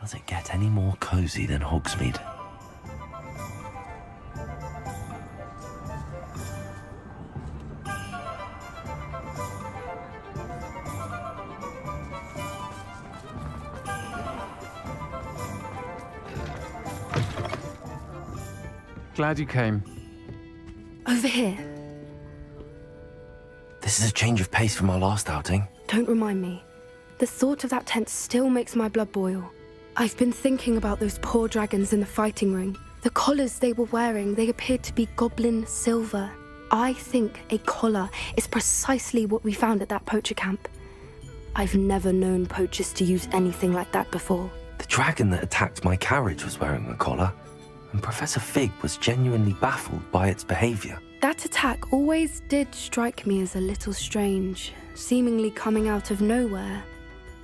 Does it get any more cozy than Hogsmeade? Glad you came. Over here. This is a change of pace from our last outing. Don't remind me. The thought of that tent still makes my blood boil. I've been thinking about those poor dragons in the fighting ring. The collars they were wearing, they appeared to be goblin silver. I think a collar is precisely what we found at that poacher camp. I've never known poachers to use anything like that before. The dragon that attacked my carriage was wearing a collar, and Professor Fig was genuinely baffled by its behavior. That attack always did strike me as a little strange, seemingly coming out of nowhere.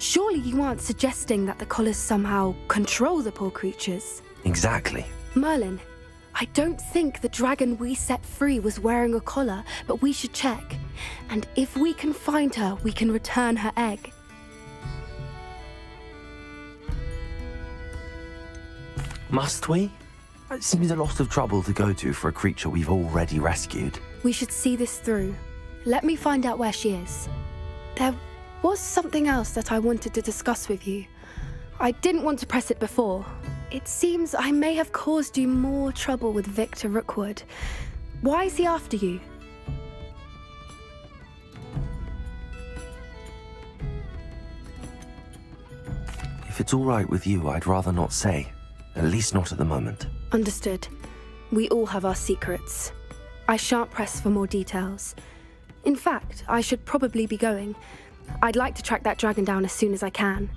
Surely you aren't suggesting that the collars somehow control the poor creatures? Exactly. Merlin, I don't think the dragon we set free was wearing a collar, but we should check. And if we can find her, we can return her egg. Must we? It seems a lot of trouble to go to for a creature we've already rescued. We should see this through. Let me find out where she is. There was something else that I wanted to discuss with you. I didn't want to press it before. It seems I may have caused you more trouble with Victor Rookwood. Why is he after you? If it's all right with you, I'd rather not say. At least not at the moment. Understood. We all have our secrets. I shan't press for more details. In fact, I should probably be going. I'd like to track that dragon down as soon as I can.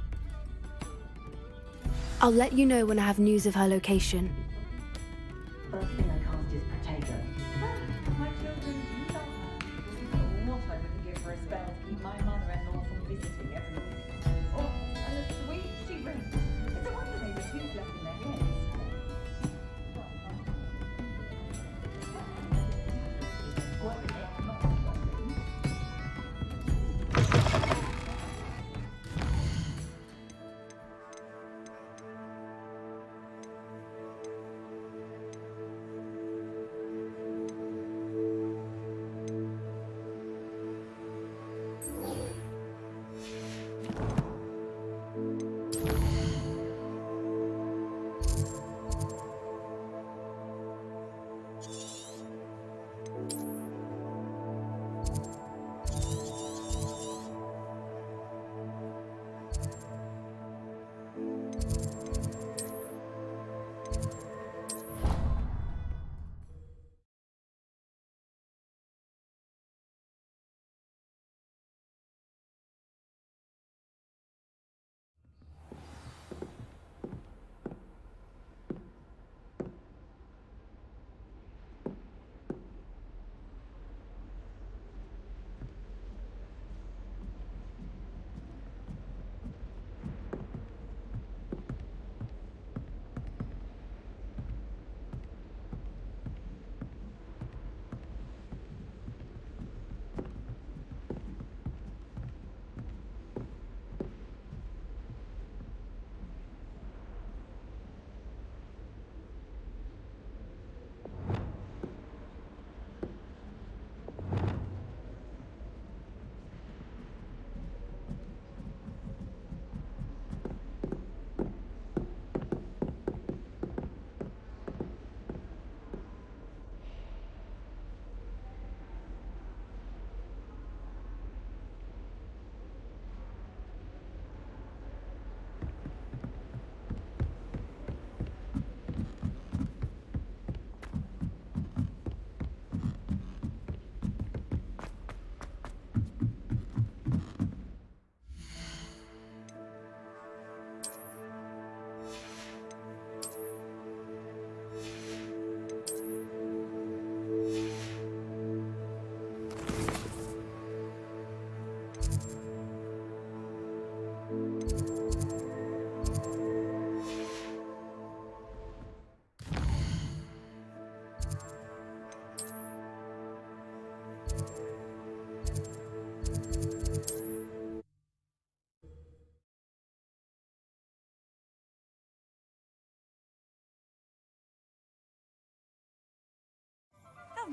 I'll let you know when I have news of her location. First thing I cast is potato. My children do love her. What I wouldn't give for a spell to keep my mother-in-law from visiting every week. Oh, and the sweet she brings. It's a wonder they were tooth left in their heads.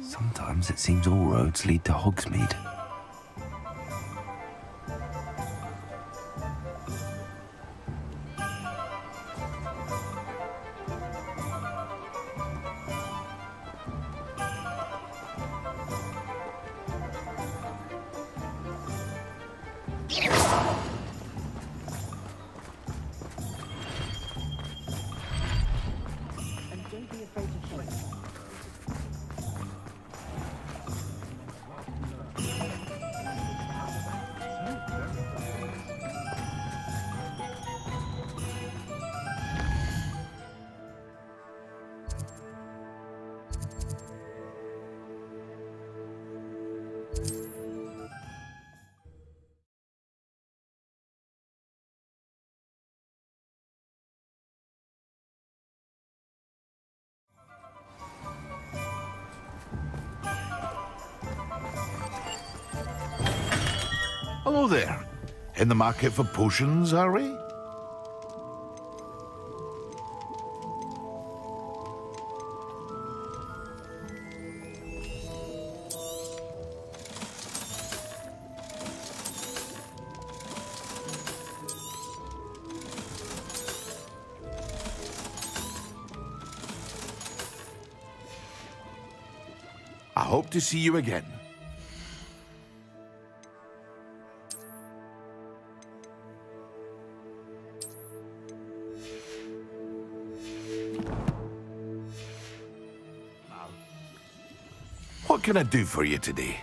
Sometimes it seems all roads lead to Hogsmeade. And don't be afraid to show it. Hello there. In the market for potions, are we? I hope to see you again. What can I do for you today?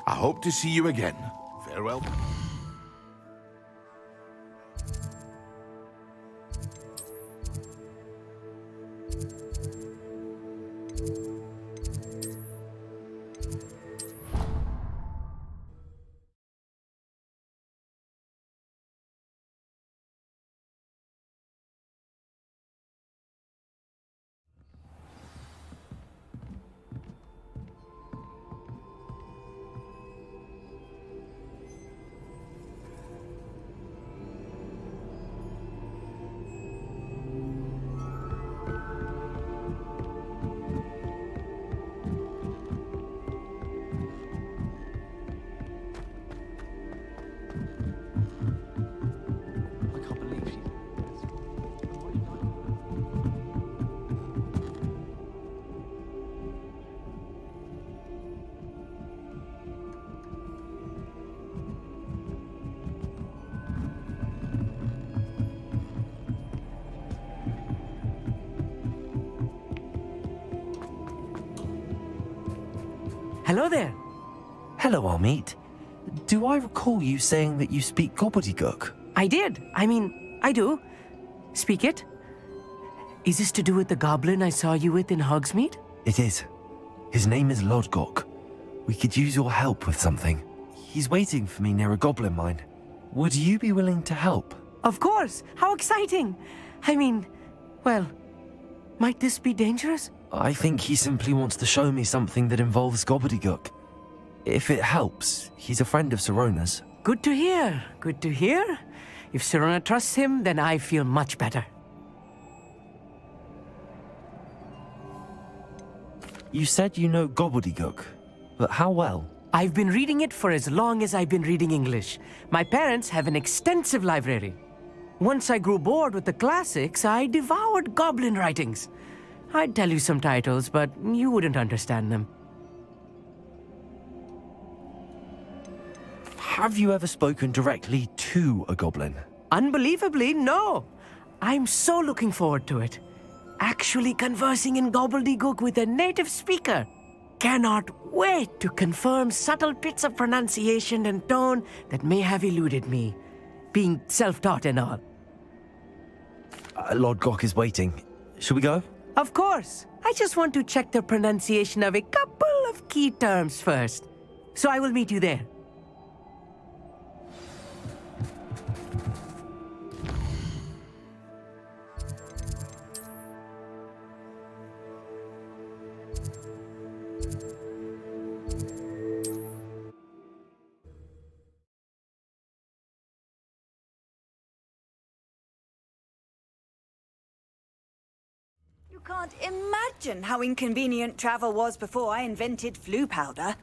I hope to see you again. Farewell. I can't believe she. Hello there. Hello, Armeet. Do I recall you saying that you speak gobbledygook? I did. I do. Speak it. Is this to do with the goblin I saw you with in Hogsmeade? It is. His name is Lodgok. We could use your help with something. He's waiting for me near a goblin mine. Would you be willing to help? Of course. How exciting. Well, might this be dangerous? I think he simply wants to show me something that involves gobbledygook. If it helps, he's a friend of Sirona's. Good to hear. Good to hear. If Sirona trusts him, then I feel much better. You said you know gobbledygook, but how well? I've been reading it for as long as I've been reading English. My parents have an extensive library. Once I grew bored with the classics, I devoured goblin writings. I'd tell you some titles, but you wouldn't understand them. Have you ever spoken directly to a goblin? Unbelievably, no. I'm so looking forward to it. Actually conversing in gobbledygook with a native speaker. Cannot wait to confirm subtle bits of pronunciation and tone that may have eluded me, being self-taught and all. Lodgok is waiting. Shall we go? Of course. I just want to check the pronunciation of a couple of key terms first. So I will meet you there. Can't imagine how inconvenient travel was before I invented flu powder.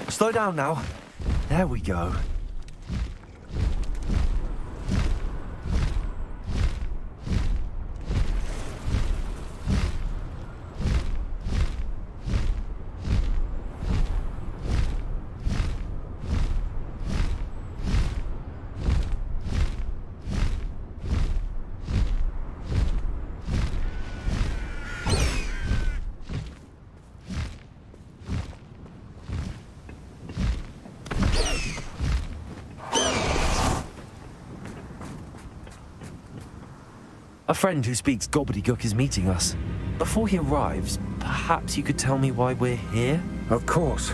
Slow down now. There we go. A friend who speaks gobbledygook is meeting us. Before he arrives, perhaps you could tell me why we're here? Of course.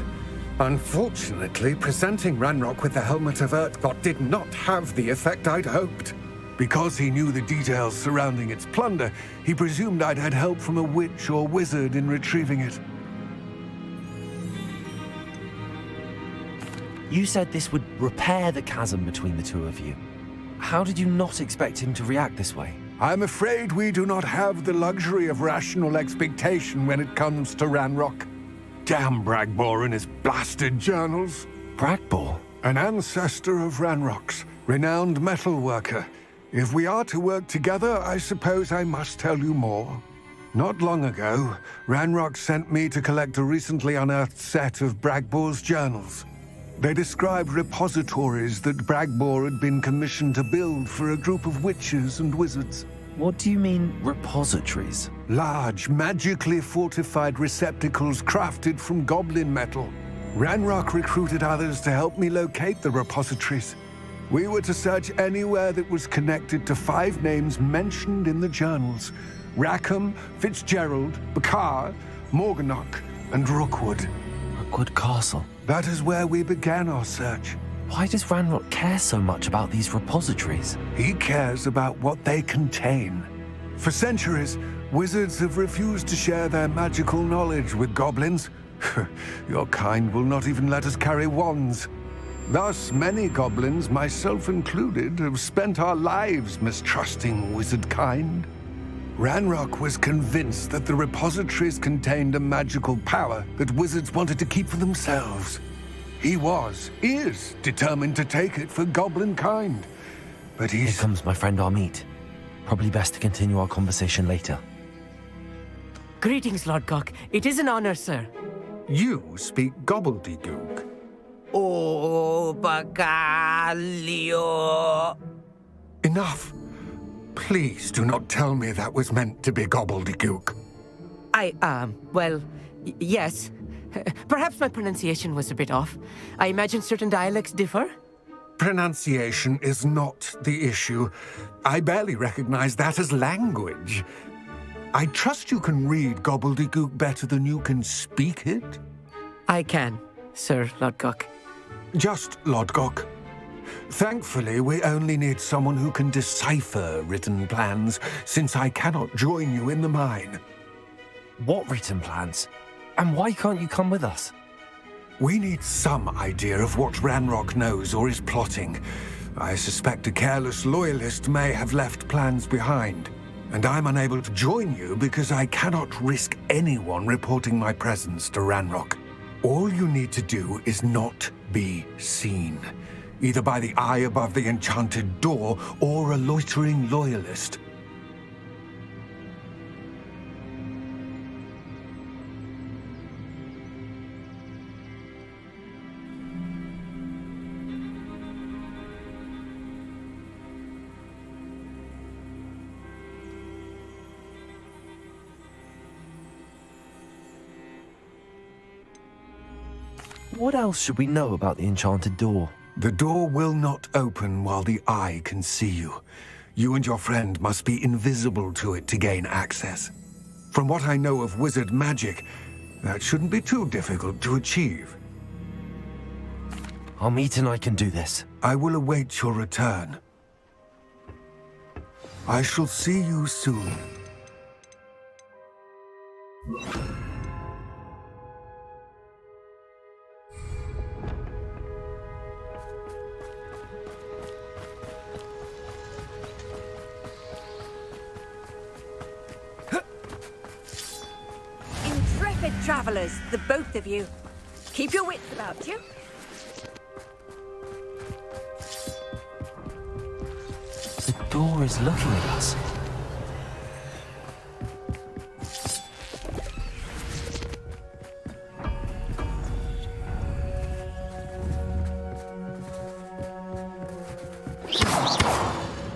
Unfortunately, presenting Ranrock with the Helmet of Urtkot did not have the effect I'd hoped. Because he knew the details surrounding its plunder, he presumed I'd had help from a witch or wizard in retrieving it. You said this would repair the chasm between the two of you. How did you not expect him to react this way? I'm afraid we do not have the luxury of rational expectation when it comes to Ranrock. Damn Bragbor and his blasted journals. Bragbor? An ancestor of Ranrock's, renowned metal worker. If we are to work together, I suppose I must tell you more. Not long ago, Ranrock sent me to collect a recently unearthed set of Bragbor's journals. They described repositories that Bragbor had been commissioned to build for a group of witches and wizards. What do you mean, repositories? Large, magically fortified receptacles crafted from goblin metal. Ranrock recruited others to help me locate the repositories. We were to search anywhere that was connected to 5 names mentioned in the journals: Rackham, Fitzgerald, Bakar, Morganach, and Rookwood. Rookwood Castle. That is where we began our search. Why does Ranrock care so much about these repositories? He cares about what they contain. For centuries, wizards have refused to share their magical knowledge with goblins. Your kind will not even let us carry wands. Thus, many goblins, myself included, have spent our lives mistrusting wizard kind. Ranrock was convinced that the repositories contained a magical power that wizards wanted to keep for themselves. He is determined to take it for goblin kind. But Here comes my friend Amit. Probably best to continue our conversation later. Greetings, Lodgok. It is an honor, sir. You speak gobbledygook. Oh, Bagalio. Enough. Please do not tell me that was meant to be gobbledygook. Yes. Perhaps my pronunciation was a bit off. I imagine certain dialects differ. Pronunciation is not the issue. I barely recognize that as language. I trust you can read gobbledygook better than you can speak it? I can, Sir Lodgok. Just Lodgok. Thankfully, we only need someone who can decipher written plans, since I cannot join you in the mine. What written plans? And why can't you come with us? We need some idea of what Ranrock knows or is plotting. I suspect a careless loyalist may have left plans behind. And I'm unable to join you because I cannot risk anyone reporting my presence to Ranrock. All you need to do is not be seen, either by the eye above the enchanted door or a loitering loyalist. What else should we know about the enchanted door? The door will not open while the eye can see you. You and your friend must be invisible to it to gain access. From what I know of wizard magic, that shouldn't be too difficult to achieve. Amit and I can do this. I will await your return. I shall see you soon. travelers, the both of you. Keep your wits about you. The door is looking at us.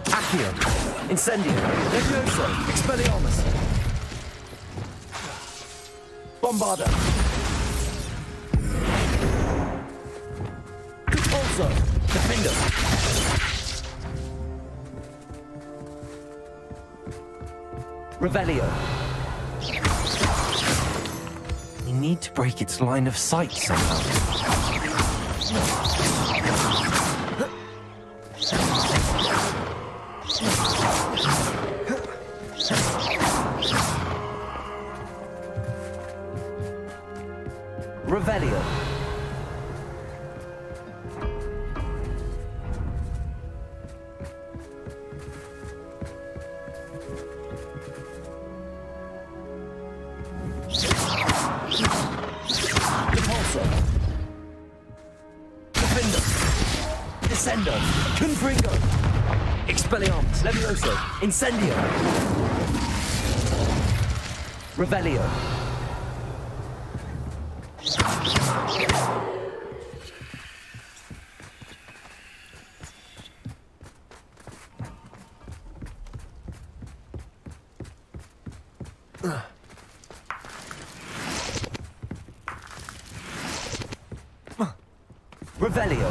Accio, Incendio, Levioso, Expelliarmus. Bombarda. Also, Defender. Revelio. We need to break its line of sight somehow. Revelio. Repulsor. Defender. Descendo. Confringo. Expelliarmus. Levioso. Incendio. Revelio. Revelio.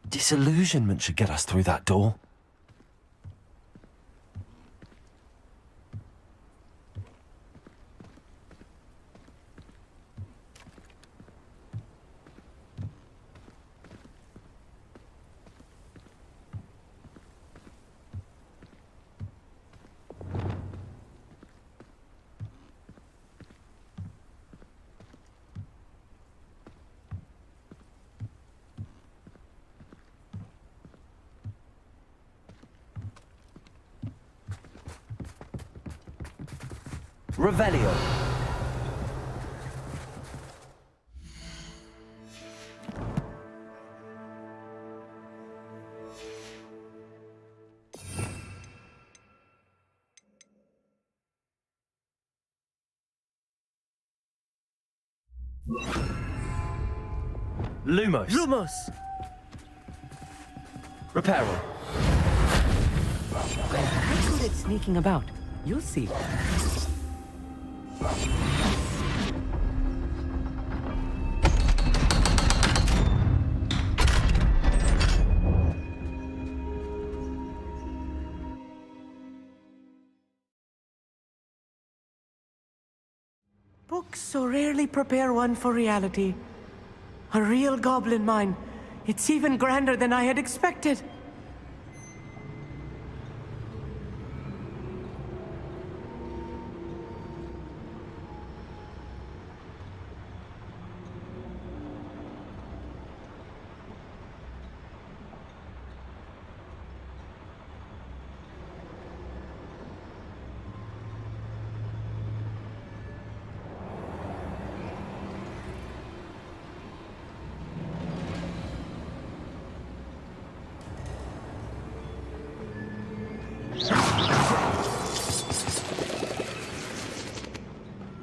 Disillusionment should get us through that door. Revelio. Lumos. Lumos! Reparo. I'm good at sneaking about. You'll see. Books so rarely prepare one for reality. A real goblin mine. It's even grander than I had expected.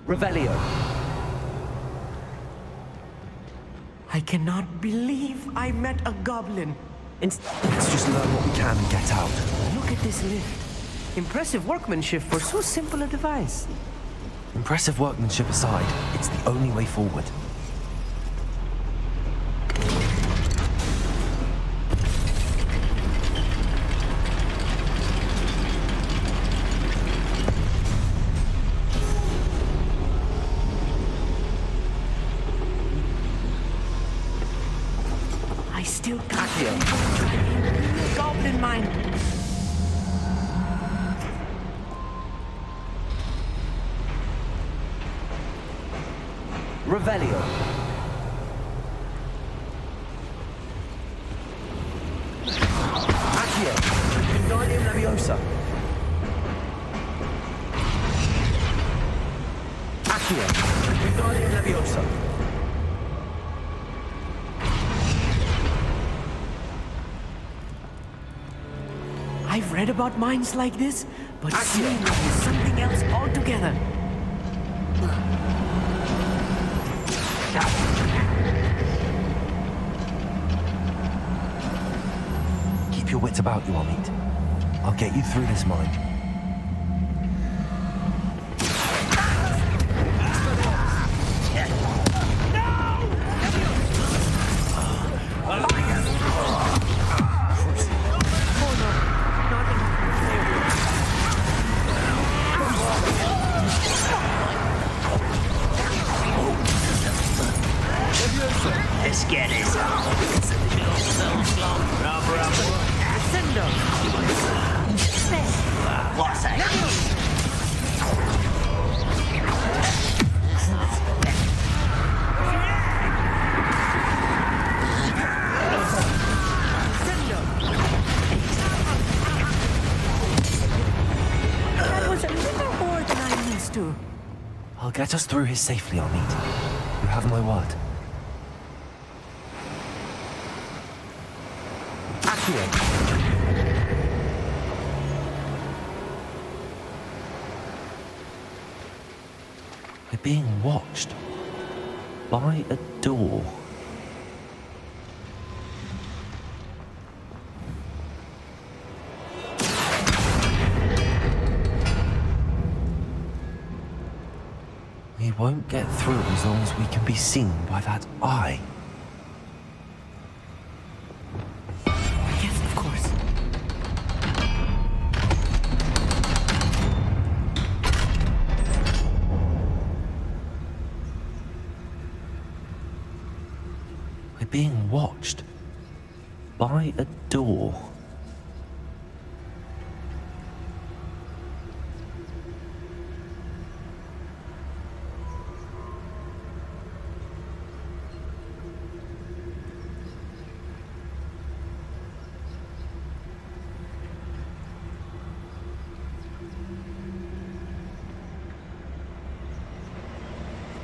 Revelio. I cannot believe I met a goblin. Let's just learn what we can and get out. Look at this lift. Impressive workmanship for so simple a device. Impressive workmanship aside, it's the only way forward. I still can't hear. Goblin mine. Revelio. Accio. Wingardium Leviosa. Accio. Wingardium Leviosa. I've read about mines like this, but seeing it is something else altogether. Keep your wits about you, Amit. I'll get you through this mine. Let's get it. What's that? That was a little more than I'm used to. I'll get us through here safely, Amit. You have my word. Accio. We're being watched by a door. We won't get through as long as we can be seen by that eye. Yes, of course. We're being watched by a door.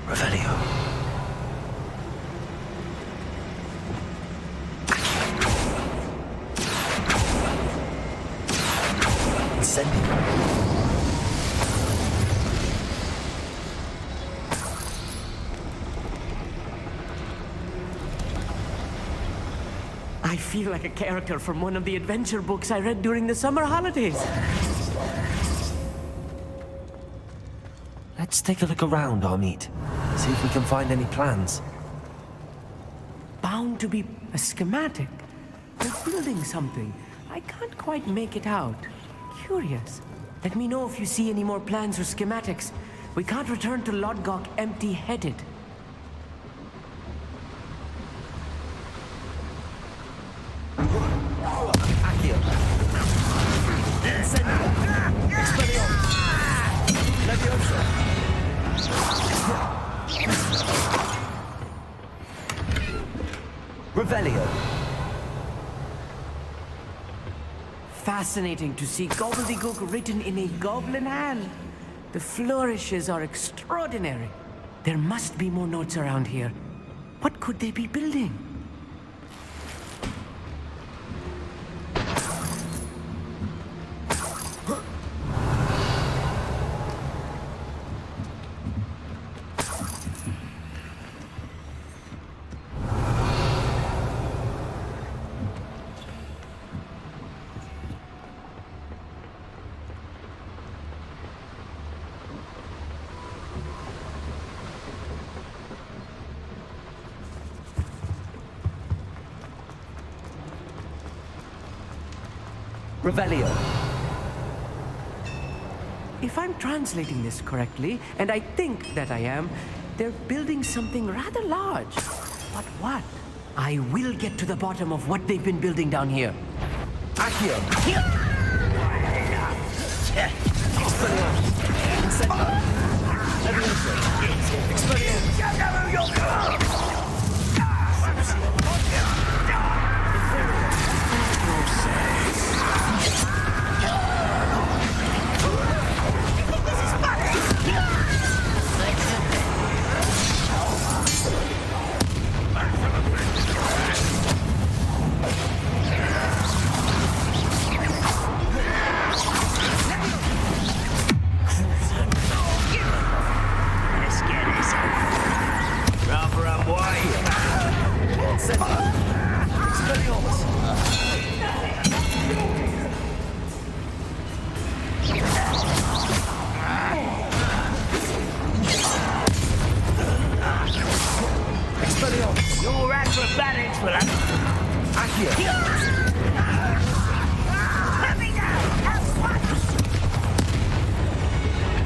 Revelio. Incendio. I feel like a character from one of the adventure books I read during the summer holidays. Let's take a look around, Amit. See if we can find any plans. Bound to be a schematic. They're building something. I can't quite make it out. Curious. Let me know if you see any more plans or schematics. We can't return to Lodgok empty-headed. Accio. Incendio. Expelliarmus. Leviosa. Revelio. Fascinating to see gobbledygook written in a goblin hand. The flourishes are extraordinary. There must be more notes around here. What could they be building? Revelio. If I'm translating this correctly, and I think that I am, they're building something rather large. But what? I will get to the bottom of what they've been building down here. Accio. Your acrobatics will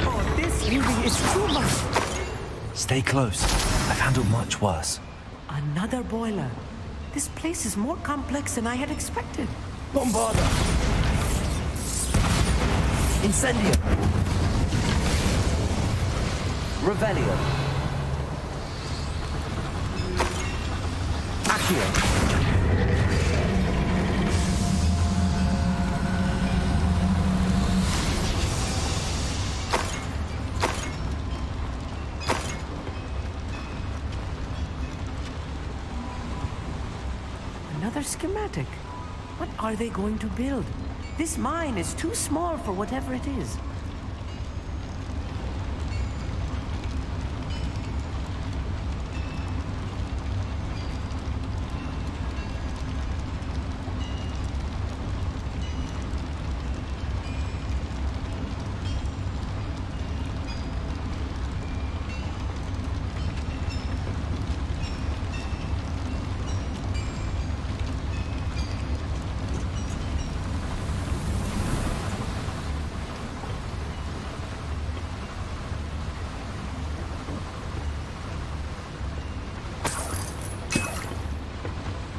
Oh, this really is too much. Stay close. I've handled much worse. Another boiler. This place is more complex than I had expected. Bombarda. Incendio. Revelio. Accio. Another schematic. What are they going to build? This mine is too small for whatever it is.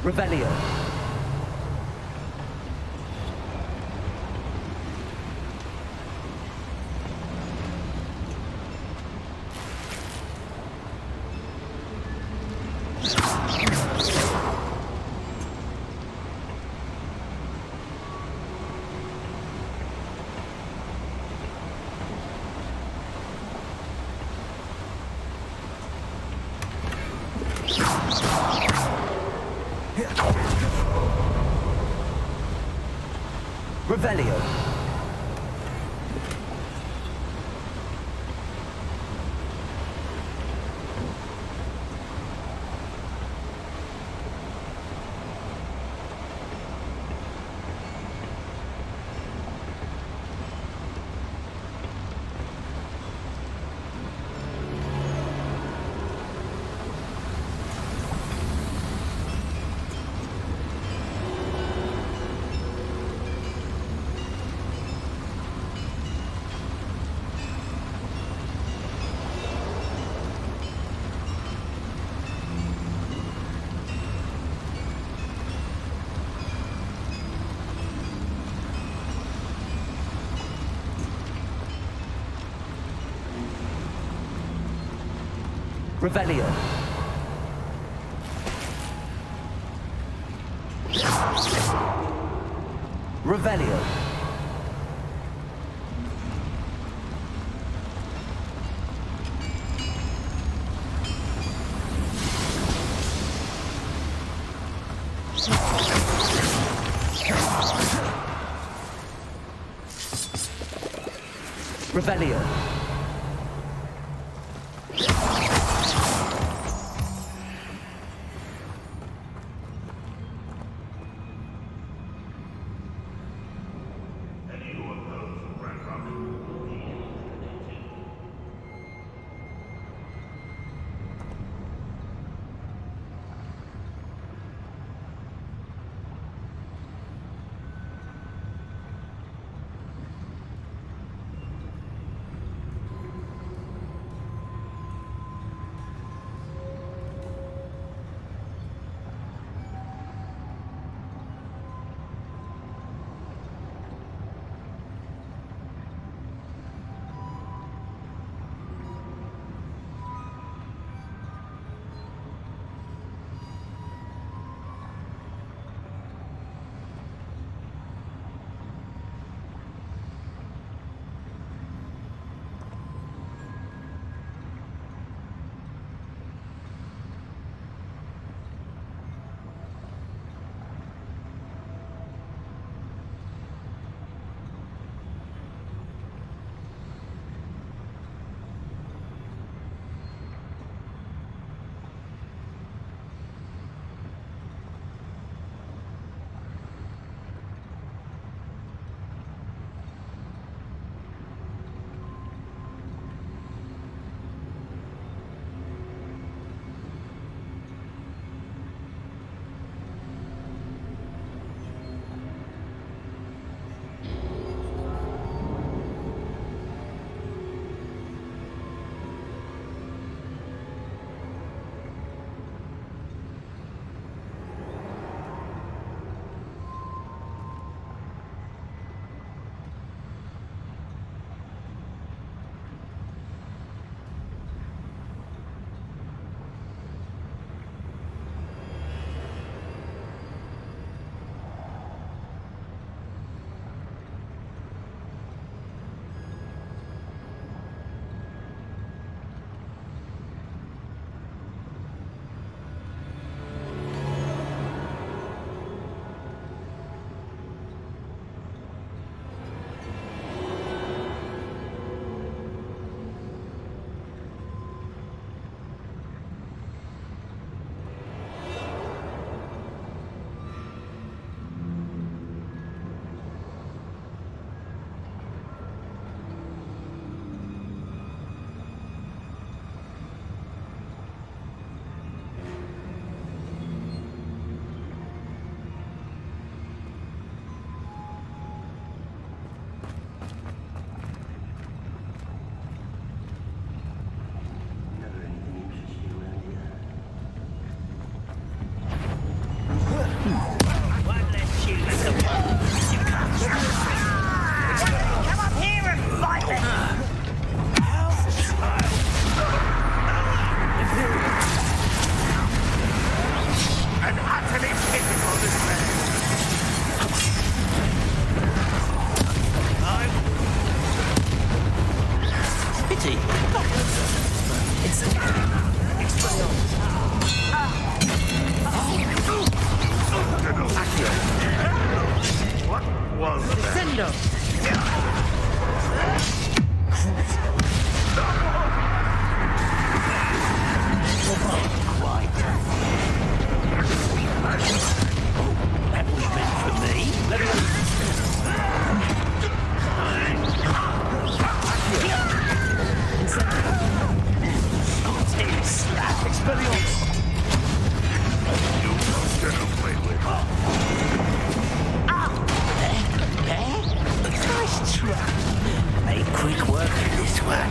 Revelio. Revelio. Revelio. Revelio. Revelio. city. What was that? Descendo. That was meant for me. Nice try. Make quick work of this one.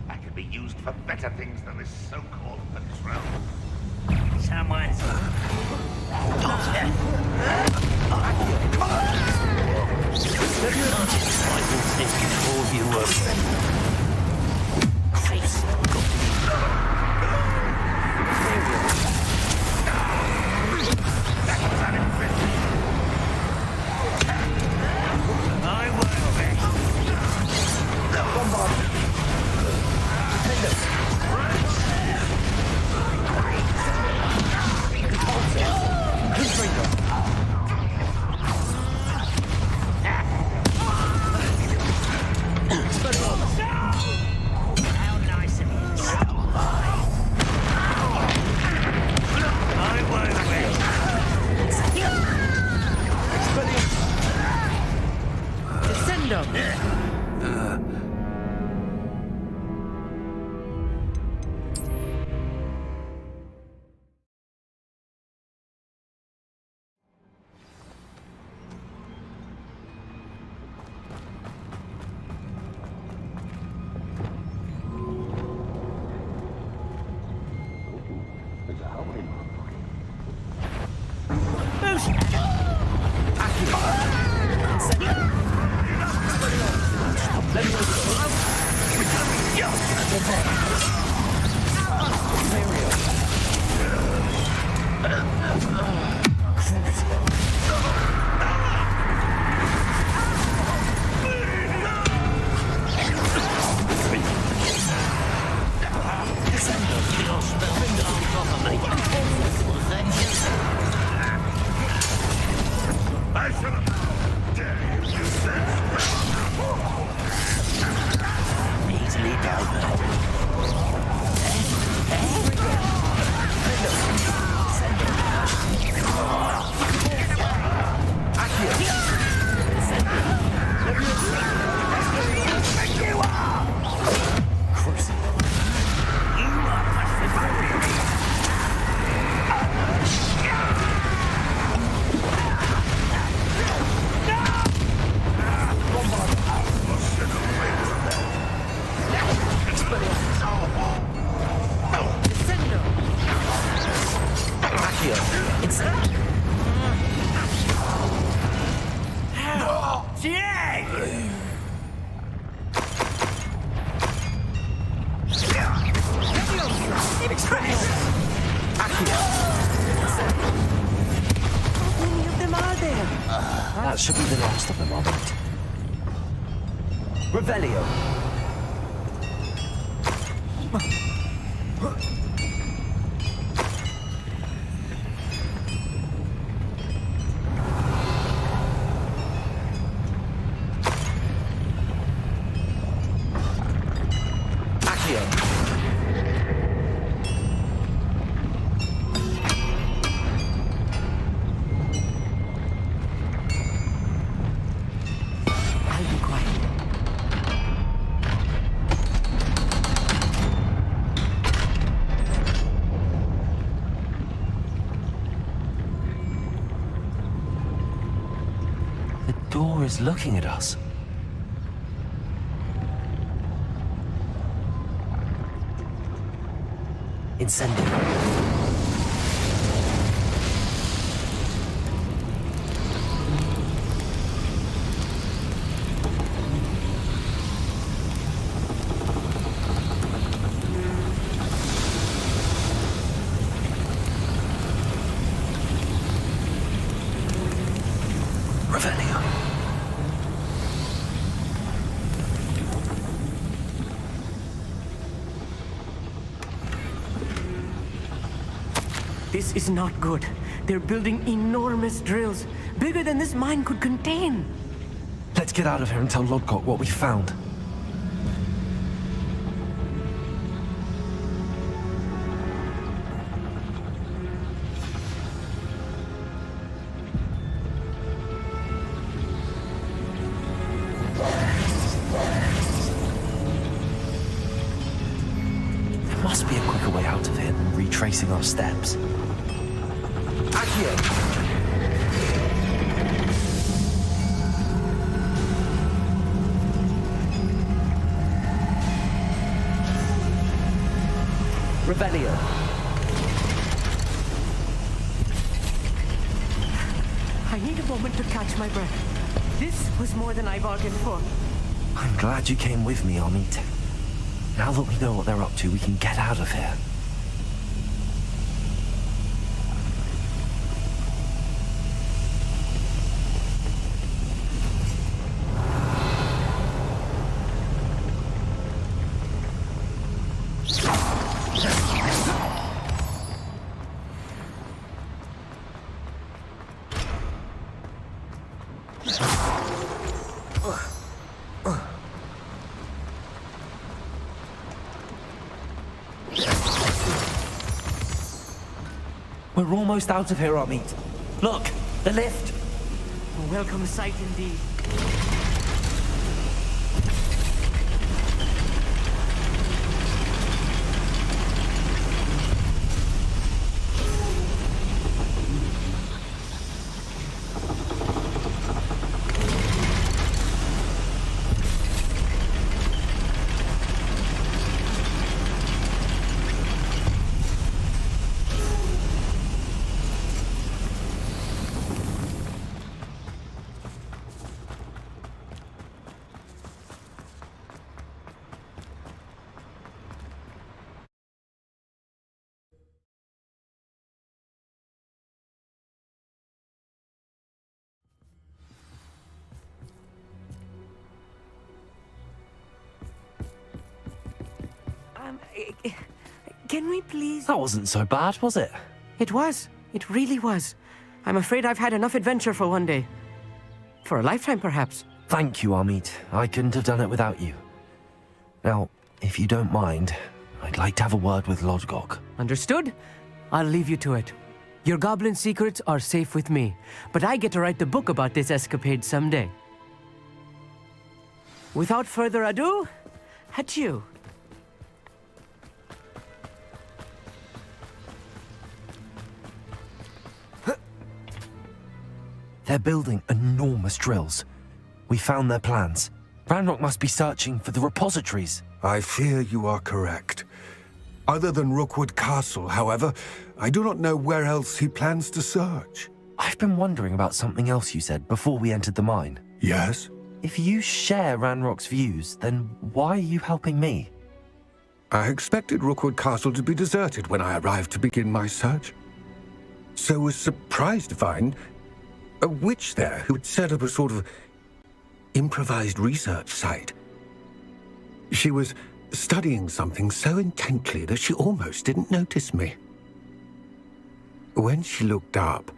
That could be used for better things than this so-called patrol. Someone's... I will think before you I will be. How nice of you. I won't Descendo. I should have dared you said. easily diverted. That should be the last of them, I bet. Revelio. I'll be quiet. The door is looking at us. Incendio. This is not good. They're building enormous drills, bigger than this mine could contain. Let's get out of here and tell Lodgok what we found. There must be a quicker way out of here than retracing our steps. Accio! Revelio. I need a moment to catch my breath. This was more than I bargained for. I'm glad you came with me, Amit. Now that we know what they're up to, we can get out of here. We're almost out of here, Amit. Look, the lift. A welcome sight indeed. Can we please... That wasn't so bad, was it? It was. It really was. I'm afraid I've had enough adventure for one day. For a lifetime, perhaps. Thank you, Amit. I couldn't have done it without you. Now, if you don't mind, I'd like to have a word with Lodgok. Understood? I'll leave you to it. Your goblin secrets are safe with me, but I get to write the book about this escapade someday. Without further ado, adieu. They're building enormous drills. We found their plans. Ranrock must be searching for the repositories. I fear you are correct. Other than Rookwood Castle, however, I do not know where else he plans to search. I've been wondering about something else you said before we entered the mine. Yes? If you share Ranrock's views, then why are you helping me? I expected Rookwood Castle to be deserted when I arrived to begin my search. So was surprised to find a witch there who had set up a sort of improvised research site. She was studying something so intently that she almost didn't notice me. When she looked up,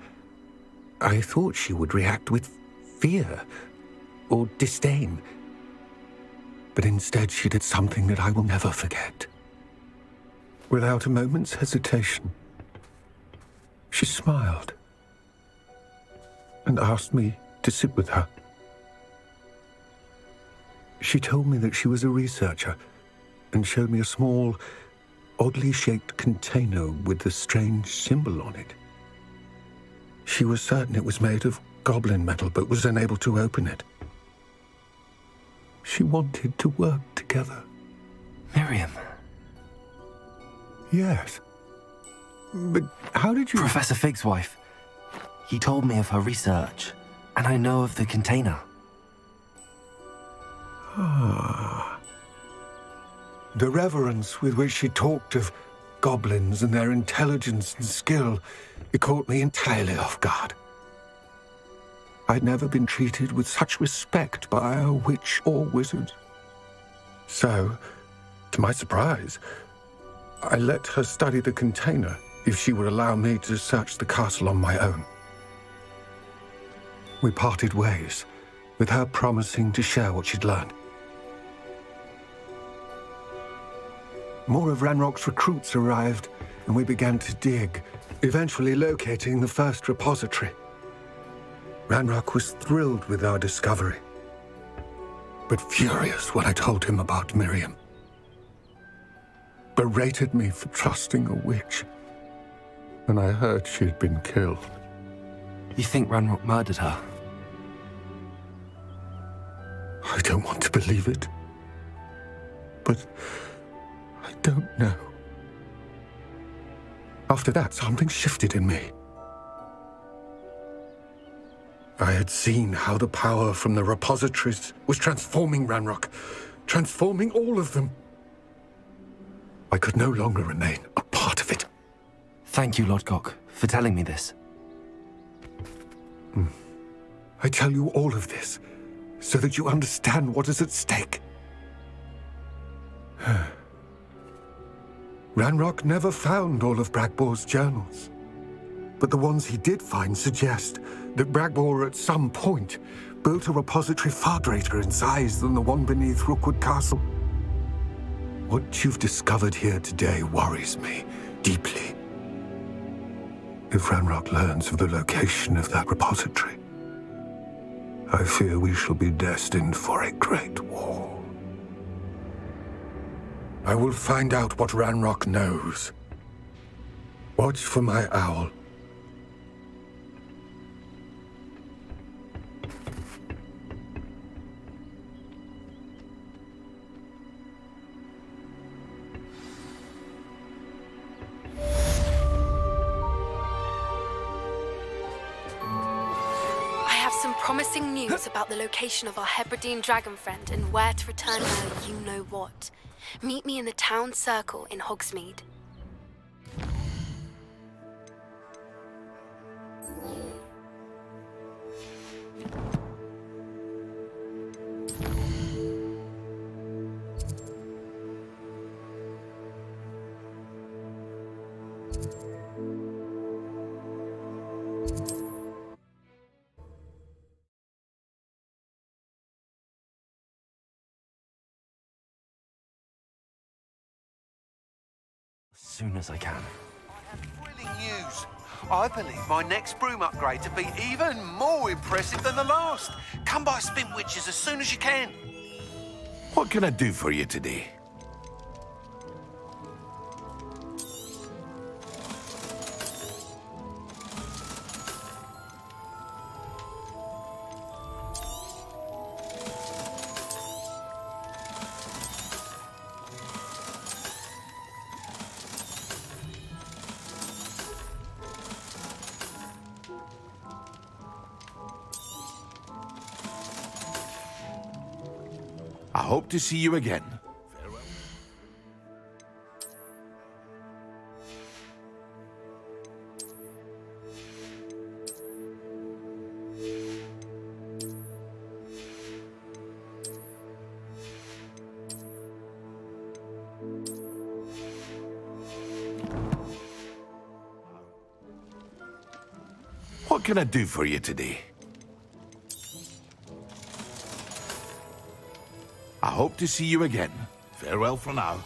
I thought she would react with fear or disdain. But instead she did something that I will never forget. Without a moment's hesitation, she smiled and asked me to sit with her. She told me that she was a researcher and showed me a small, oddly shaped container with a strange symbol on it. She was certain it was made of goblin metal, but was unable to open it. She wanted to work together. Miriam. Yes. But how did you... Professor Fig's wife. He told me of her research, and I know of the container. Ah. The reverence with which she talked of goblins and their intelligence and skill, it caught me entirely off guard. I'd never been treated with such respect by a witch or wizard. So, to my surprise, I let her study the container if she would allow me to search the castle on my own. We parted ways, with her promising to share what she'd learned. More of Ranrock's recruits arrived, and we began to dig, eventually locating the first repository. Ranrock was thrilled with our discovery, but furious when I told him about Miriam. Berated me for trusting a witch, and I heard she'd been killed. You think Ranrock murdered her? I don't want to believe it, but I don't know. After that, something shifted in me. I had seen how the power from the repositories was transforming Ranrock, transforming all of them. I could no longer remain a part of it. Thank you, Lodgok, for telling me this. I tell you all of this so that you understand what is at stake. Ranrock never found all of Bragbor's journals, but the ones he did find suggest that Bragbor at some point built a repository far greater in size than the one beneath Rookwood Castle. What you've discovered here today worries me deeply. If Ranrock learns of the location of that repository, I fear we shall be destined for a great war. I will find out what Ranrock knows. Watch for my owl. Promising news about the location of our Hebridean dragon friend and where to return her you-know-what. Meet me in the town circle in Hogsmeade. As soon as I can. I have thrilling news. I believe my next broom upgrade to be even more impressive than the last. Come by Spin Witches as soon as you can. What can I do for you today? I hope to see you again. Farewell. What can I do for you today? I hope to see you again. Farewell for now.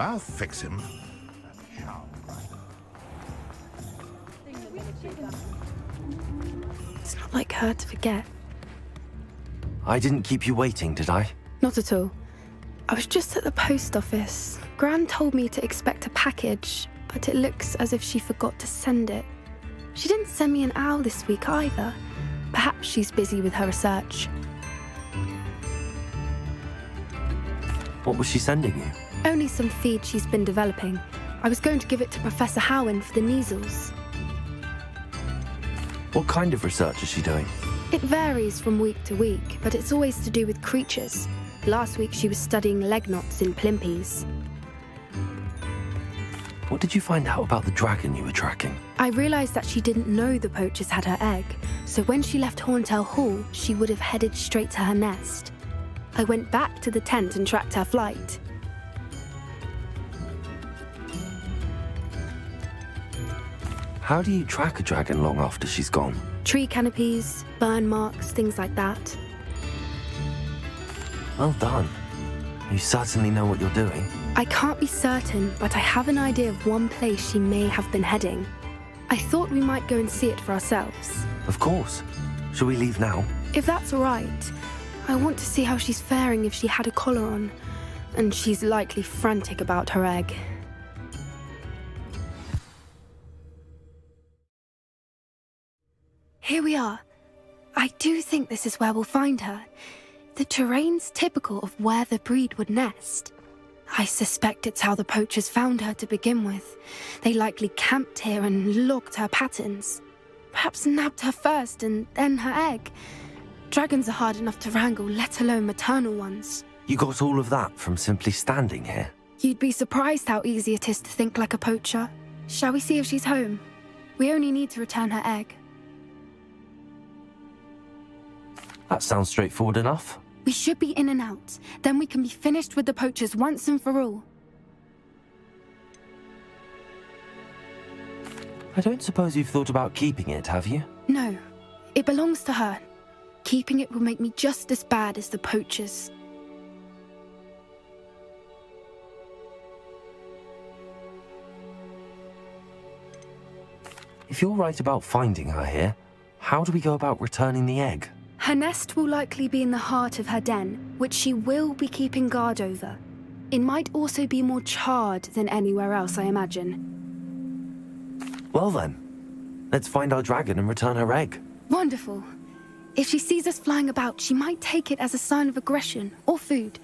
I'll fix him. her to forget. I didn't keep you waiting, did I? Not at all. I was just at the post office. Gran told me to expect a package, but it looks as if she forgot to send it. She didn't send me an owl this week either. Perhaps she's busy with her research. What was she sending you? Only some feed she's been developing. I was going to give it to Professor Howen for the measles. What kind of research is she doing? It varies from week to week, but it's always to do with creatures. Last week she was studying leg knots in plimpies. What did you find out about the dragon you were tracking? I realised that she didn't know the poachers had her egg, so when she left Horntail Hall, she would have headed straight to her nest. I went back to the tent and tracked her flight. How do you track a dragon long after she's gone? Tree canopies, burn marks, things like that. Well done. You certainly know what you're doing. I can't be certain, but I have an idea of one place she may have been heading. I thought we might go and see it for ourselves. Of course. Shall we leave now? If that's all right. I want to see how she's faring if she had a collar on. And she's likely frantic about her egg. Here we are. I do think this is where we'll find her. The terrain's typical of where the breed would nest. I suspect it's how the poachers found her to begin with. They likely camped here and logged her patterns. Perhaps nabbed her first and then her egg. Dragons are hard enough to wrangle, let alone maternal ones. You got all of that from simply standing here? You'd be surprised how easy it is to think like a poacher. Shall we see if she's home? We only need to return her egg. That sounds straightforward enough. We should be in and out. Then we can be finished with the poachers once and for all. I don't suppose you've thought about keeping it, have you? No. It belongs to her. Keeping it will make me just as bad as the poachers. If you're right about finding her here, how do we go about returning the egg? Her nest will likely be in the heart of her den, which she will be keeping guard over. It might also be more charred than anywhere else, I imagine. Well then, let's find our dragon and return her egg. Wonderful. If she sees us flying about, she might take it as a sign of aggression or food.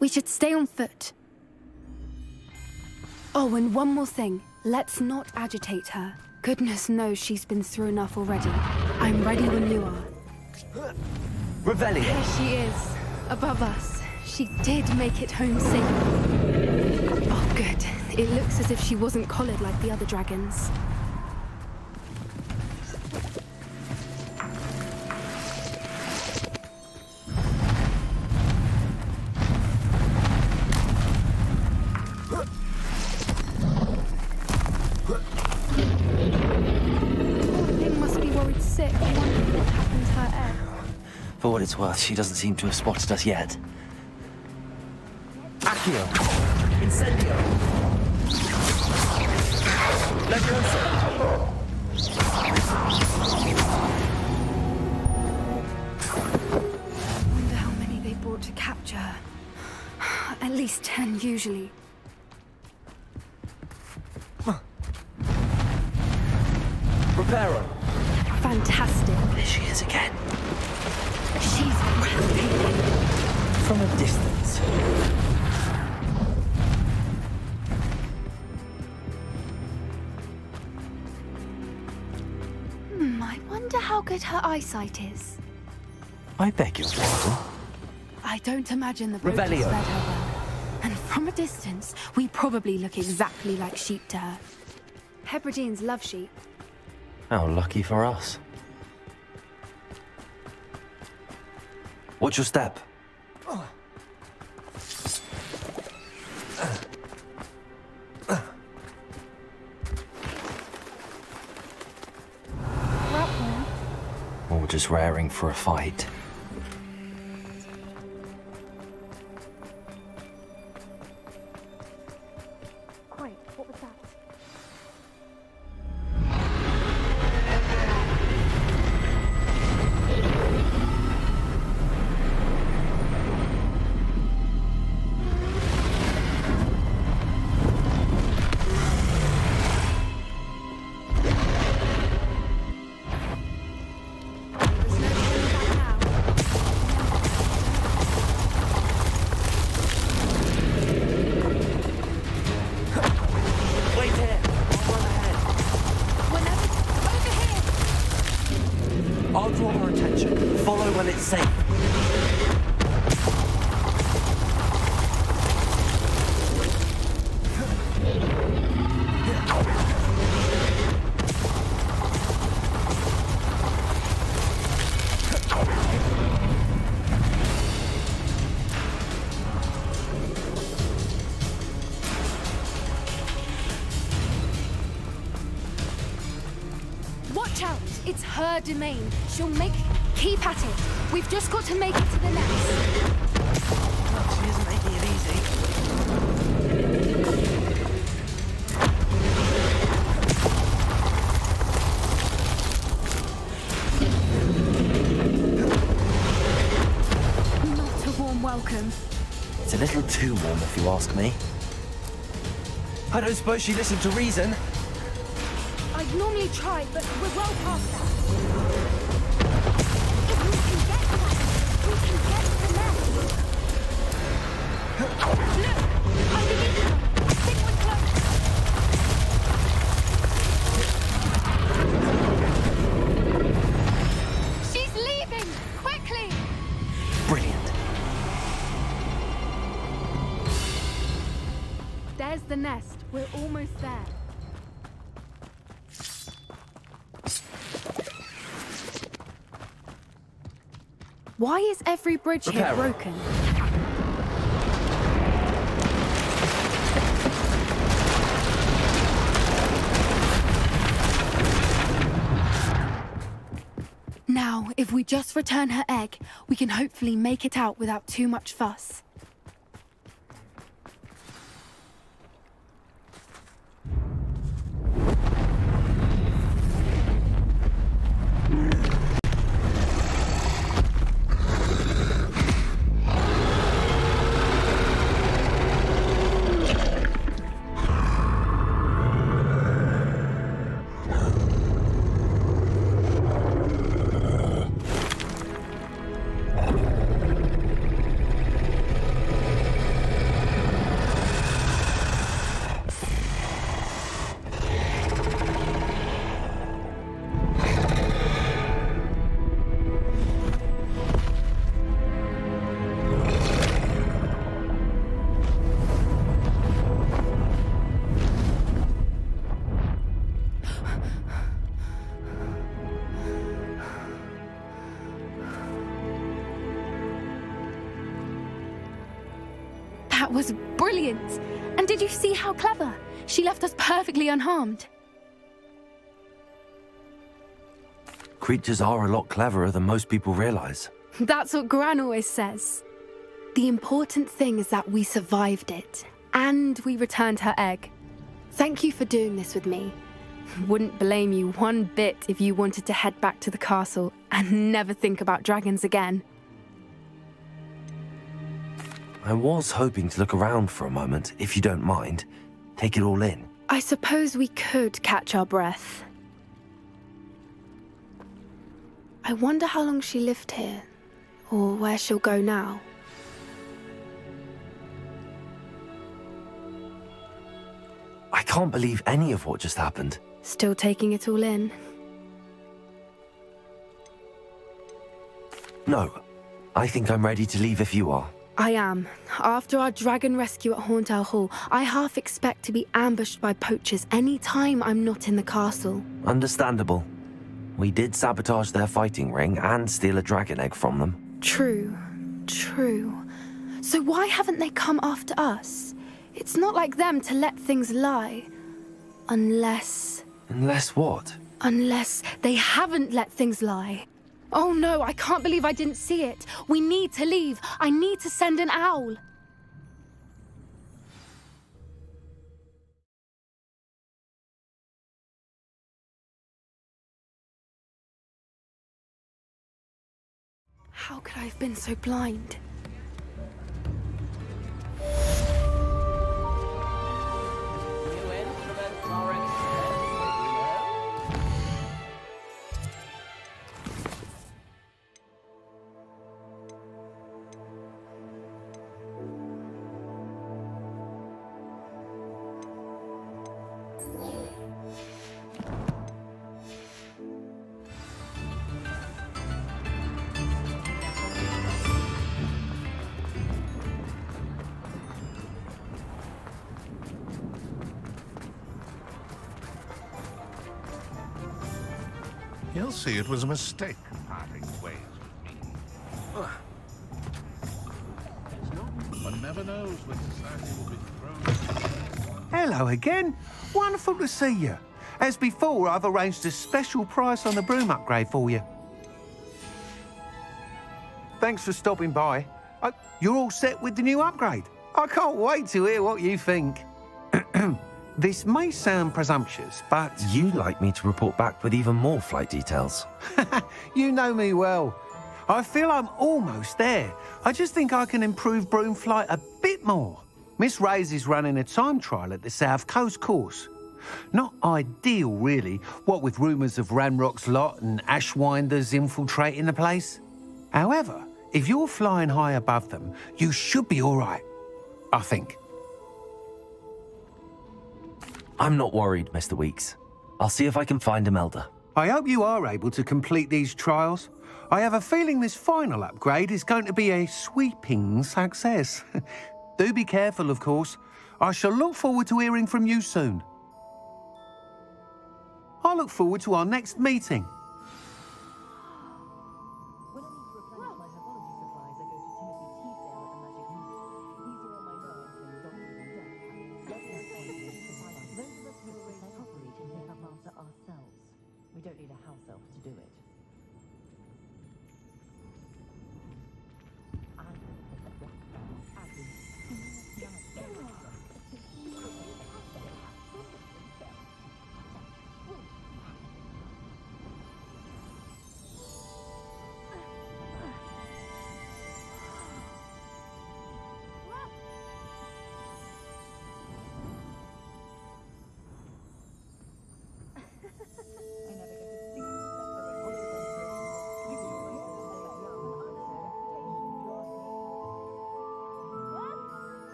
We should stay on foot. Oh, and one more thing. Let's not agitate her. Goodness knows she's been through enough already. I'm ready when you are. Revelio! There she is, above us. She did make it home safe. Oh, good. It looks as if she wasn't collared like the other dragons. For what it's worth, she doesn't seem to have spotted us yet. Accio! Incendio! Leviosa! Wonder how many they brought to capture her. At least 10 usually. Reparo! Fantastic. There she is again. She's breathtaking. From a distance. I wonder how good her eyesight is. I beg your pardon. I don't imagine the poachers Revelio. fed her well. And from a distance, we probably look exactly like sheep to her. Hebrideans love sheep. How lucky for us. Watch your step. Or just raring for a fight. Wait, what was that? it's safe. Watch out! It's her domain. She'll make... Keep at it. We've just got to make it to the nest. She isn't making it easy. Not a warm welcome. It's a little too warm, if you ask me. I don't suppose she listened to reason. I'd normally try, but we're well past that. If we can get to that, we can get to the nest. Look! Underneath her! I think we're close. She's leaving! Quickly! Brilliant. There's the nest. We're almost there. Why is every bridge here Repair. broken? Now, if we just return her egg, we can hopefully make it out without too much fuss. That was brilliant! And did you see how clever? She left us perfectly unharmed. Creatures are a lot cleverer than most people realize. That's what Gran always says. The important thing is that we survived it, and we returned her egg. Thank you for doing this with me. Wouldn't blame you one bit if you wanted to head back to the castle and never think about dragons again. I was hoping to look around for a moment, if you don't mind. Take it all in. I suppose we could catch our breath. I wonder how long she lived here, or where she'll go now. I can't believe any of what just happened. Still taking it all in. No, I think I'm ready to leave if you are. I am. After our dragon rescue at Hauntow Hall, I half expect to be ambushed by poachers any time I'm not in the castle. Understandable. We did sabotage their fighting ring and steal a dragon egg from them. True. So why haven't they come after us? It's not like them to let things lie. Unless What? Unless they haven't let things lie. Oh no, I can't believe I didn't see it. We need to leave. I need to send an owl. How could I have been so blind? He'll see it was a mistake parting ways with me. One never knows when society will be thrown. Hello again. Wonderful to see you. As before, I've arranged a special price on the broom upgrade for you. Thanks for stopping by. You're all set with the new upgrade. I can't wait to hear what you think. This may sound presumptuous, but... You'd like me to report back with even more flight details. You know me well. I feel I'm almost there. I just think I can improve broom flight a bit more. Miss Ray's is running a time trial at the South Coast course. Not ideal, really, what with rumours of Ranrock's lot and Ashwinders infiltrating the place. However, if you're flying high above them, you should be all right, I think. I'm not worried, Mr. Weeks. I'll see if I can find Imelda. I hope you are able to complete these trials. I have a feeling this final upgrade is going to be a sweeping success. Do be careful, of course. I shall look forward to hearing from you soon. I look forward to our next meeting. We don't need a house elf to do it.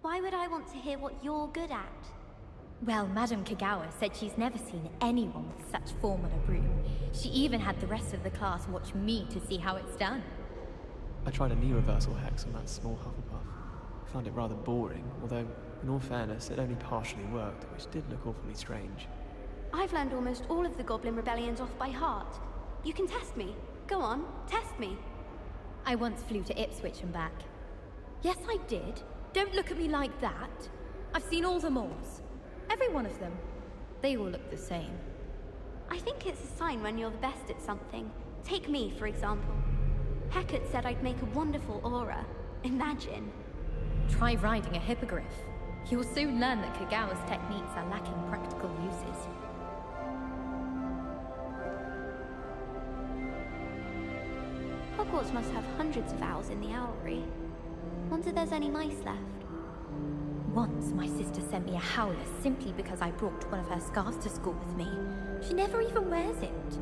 Why would I want to hear what you're good at? Well, Madame Kagawa said she's never seen anyone with such form on a broom. She even had the rest of the class watch me to see how it's done. I tried a knee reversal hex on that small Hufflepuff. I found it rather boring, although, in all fairness, it only partially worked, which did look awfully strange. I've learned almost all of the Goblin Rebellions off by heart. You can test me. Go on, test me. I once flew to Ipswich and back. Yes, I did. Don't look at me like that. I've seen all the moles. Every one of them. They all look the same. I think it's a sign when you're the best at something. Take me, for example. Hecate said I'd make a wonderful aura. Imagine. Try riding a hippogriff. You'll soon learn that Kagawa's techniques are lacking practical uses. Hogwarts must have hundreds of owls in the owlery. Wonder there's any mice left. Once, my sister sent me a howler simply because I brought one of her scarves to school with me. She never even wears it.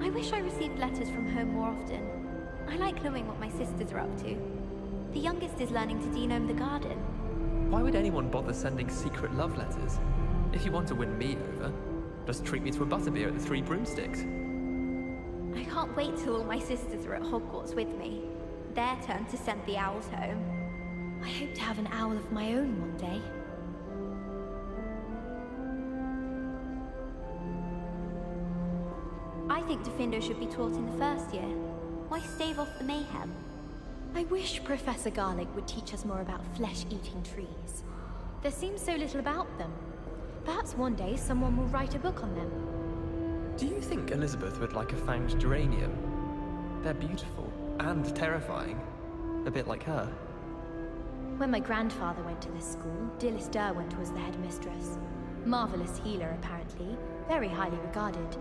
I wish I received letters from home more often. I like knowing what my sisters are up to. The youngest is learning to denome the garden. Why would anyone bother sending secret love letters? If you want to win me over, just treat me to a butterbeer at the Three Broomsticks. can't wait till all my sisters are at Hogwarts with me. Their turn to send the owls home. I hope to have an owl of my own one day. I think Diffindo should be taught in the first year. Why stave off the mayhem? I wish Professor Garlick would teach us more about flesh-eating trees. There seems so little about them. Perhaps one day someone will write a book on them. Do you think Elizabeth would like a fanged geranium? They're beautiful and terrifying. A bit like her. When my grandfather went to this school, Dilys Derwent was the headmistress. Marvelous healer, apparently. Very highly regarded.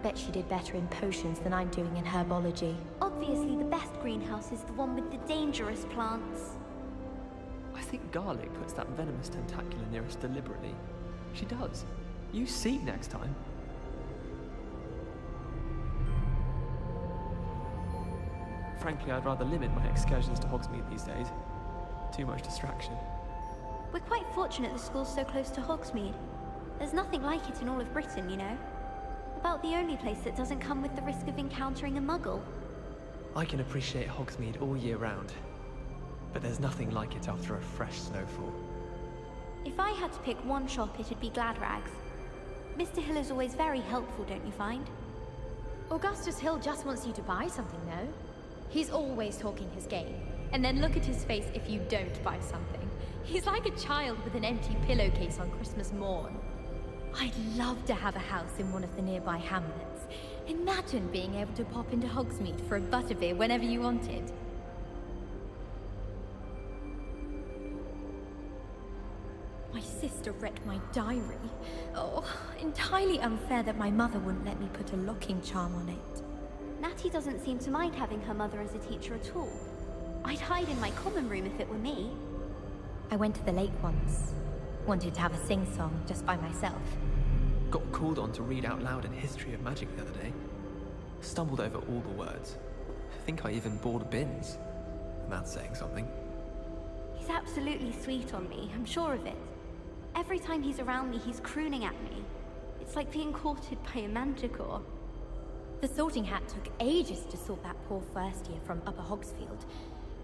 Bet she did better in potions than I'm doing in herbology. Obviously, the best greenhouse is the one with the dangerous plants. I think Garlic puts that venomous tentacular near us deliberately. She does. You see next time. Frankly, I'd rather limit my excursions to Hogsmeade these days. Too much distraction. We're quite fortunate the school's so close to Hogsmeade. There's nothing like it in all of Britain, you know. About the only place that doesn't come with the risk of encountering a muggle. I can appreciate Hogsmeade all year round, but there's nothing like it after a fresh snowfall. If I had to pick one shop, it'd be Gladrags. Mr. Hill is always very helpful, don't you find? Augustus Hill just wants you to buy something, though. He's always talking his game. And then look at his face if you don't buy something. He's like a child with an empty pillowcase on Christmas morn. I'd love to have a house in one of the nearby hamlets. Imagine being able to pop into Hogsmeade for a butterbeer whenever you wanted. My sister read my diary. Oh, entirely unfair that my mother wouldn't let me put a locking charm on it. Natty doesn't seem to mind having her mother as a teacher at all. I'd hide in my common room if it were me. I went to the lake once. Wanted to have a sing-song just by myself. Got called on to read out loud a history of magic the other day. Stumbled over all the words. I think I even bored bins. And that's saying something. He's absolutely sweet on me, I'm sure of it. Every time he's around me, he's crooning at me. It's like being courted by a manticore. The Sorting Hat took ages to sort that poor first year from Upper Hogsfield.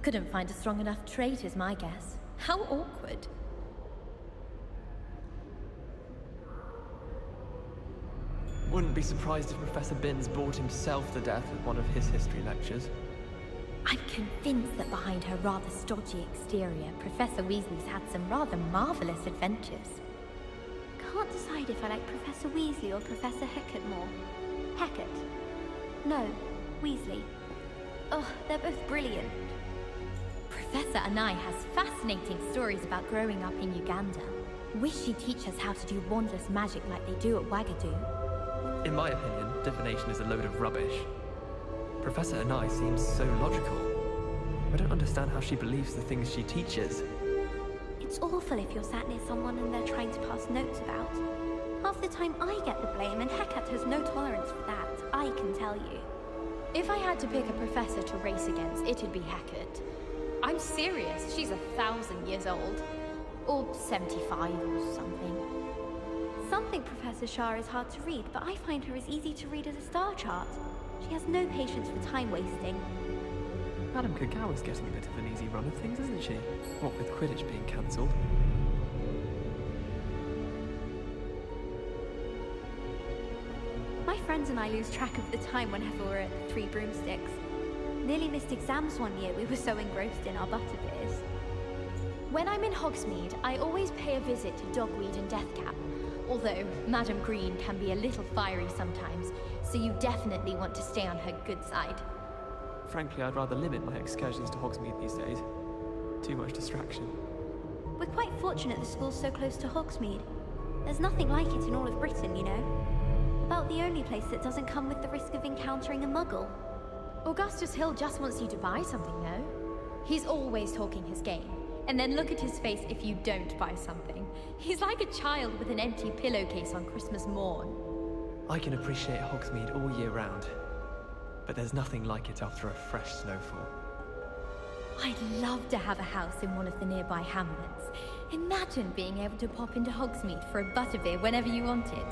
Couldn't find a strong enough trait, is my guess. How awkward. Wouldn't be surprised if Professor Binns bored himself to death with one of his history lectures. I'm convinced that behind her rather stodgy exterior, Professor Weasley's had some rather marvelous adventures. Can't decide if I like Professor Weasley or Professor Hecat more. Hecat. No, Weasley. Oh, they're both brilliant. Professor Anai has fascinating stories about growing up in Uganda. Wish she'd teach us how to do wandless magic like they do at Wagadu. In my opinion, divination is a load of rubbish. Professor Anai seems so logical. I don't understand how she believes the things she teaches. It's awful if you're sat near someone and they're trying to pass notes about. Half the time I get the blame, and Hecat has no tolerance for that, I can tell you. If I had to pick a professor to race against, it'd be Hecat. I'm serious, she's 1,000 years old. Or 75 or something. Some think Professor Shah is hard to read, but I find her as easy to read as a star chart. She has no patience for time wasting. Madame Kagawa's getting a bit of an easy run of things, isn't she? What with Quidditch being cancelled. My friends and I lose track of the time whenever we're at the Three Broomsticks. Nearly missed exams one year, we were so engrossed in our butterbeers. When I'm in Hogsmeade, I always pay a visit to Dogweed and Deathcap. Although Madame Green can be a little fiery sometimes, so you definitely want to stay on her good side. Frankly, I'd rather limit my excursions to Hogsmeade these days. Too much distraction. We're quite fortunate the school's so close to Hogsmeade. There's nothing like it in all of Britain, you know. About the only place that doesn't come with the risk of encountering a muggle. Augustus Hill just wants you to buy something, though. He's always talking his game. And then look at his face if you don't buy something. He's like a child with an empty pillowcase on Christmas morn. I can appreciate Hogsmeade all year round, but there's nothing like it after a fresh snowfall. I'd love to have a house in one of the nearby hamlets. Imagine being able to pop into Hogsmeade for a butterbeer whenever you wanted.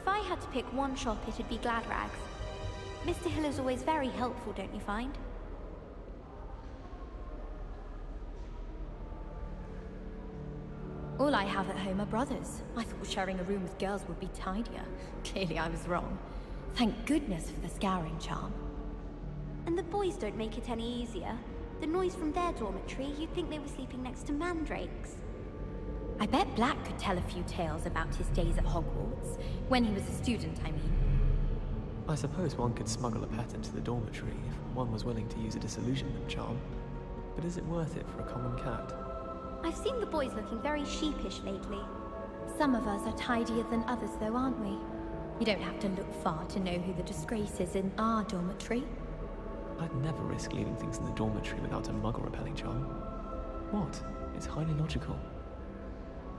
If I had to pick one shop, it'd be Glad Rags. Mr. Hill is always very helpful, don't you find? All I have at home are brothers. I thought sharing a room with girls would be tidier. Clearly I was wrong. Thank goodness for the scouring charm. And the boys don't make it any easier. The noise from their dormitory, you'd think they were sleeping next to mandrakes. I bet Black could tell a few tales about his days at Hogwarts. When he was a student, I mean. I suppose one could smuggle a pet into the dormitory if one was willing to use a disillusionment charm. But is it worth it for a common cat? I've seen the boys looking very sheepish lately. Some of us are tidier than others, though, aren't we? You don't have to look far to know who the disgrace is in our dormitory. I'd never risk leaving things in the dormitory without a muggle-repelling charm. What? It's highly logical.